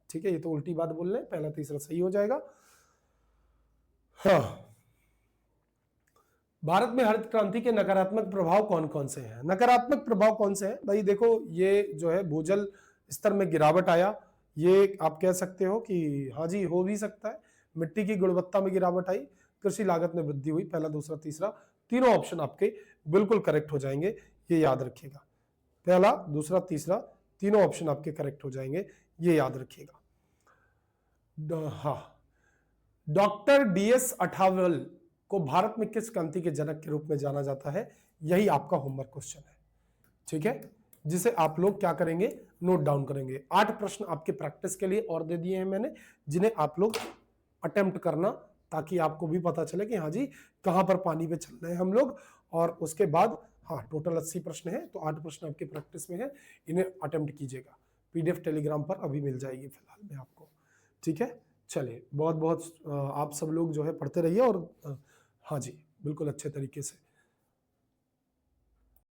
ठीक है, ये तो उल्टी बात बोल रहे हैं, पहला तीसरा सही हो जाएगा। हाँ, भारत में हरित क्रांति के नकारात्मक प्रभाव कौन कौन से हैं? नकारात्मक प्रभाव कौन से हैं भाई? देखो ये जो है भूजल स्तर में गिरावट आया, ये आप कह सकते हो कि हाँ जी हो भी सकता है। मिट्टी की गुणवत्ता में गिरावट आई, कृषि लागत में वृद्धि हुई, पहला दूसरा तीसरा, तीनों ऑप्शन आपके बिल्कुल करेक्ट हो जाएंगे, ये याद रखिएगा। पहला दूसरा तीसरा तीनों ऑप्शन आपके करेक्ट हो जाएंगे, ये याद रखिएगा। हाँ, डॉक्टर डीएस अठावल को भारत में किस क्रांति के जनक के रूप में जाना जाता है? यही आपका होमवर्क क्वेश्चन है, ठीक है, जिसे आप लोग क्या करेंगे, नोट डाउन करेंगे। 8 प्रश्न आपके प्रैक्टिस के लिए और दे दिए हैं मैंने, जिन्हें आप लोग अटेम्प्ट करना, ताकि आपको भी पता चले कि हाँ जी कहां पर पानी पे चल रहे हैं हम लोग। और उसके बाद हाँ, टोटल 80 प्रश्न है, तो 8 प्रश्न आपके प्रैक्टिस में है, इन्हें अटेम्प्ट कीजिएगा। पीडीएफ टेलीग्राम पर अभी मिल जाएगी फिलहाल में आपको, ठीक है। चलिए, बहुत बहुत आप सब लोग जो है पढ़ते रहिए, और हाँ जी बिल्कुल अच्छे तरीके से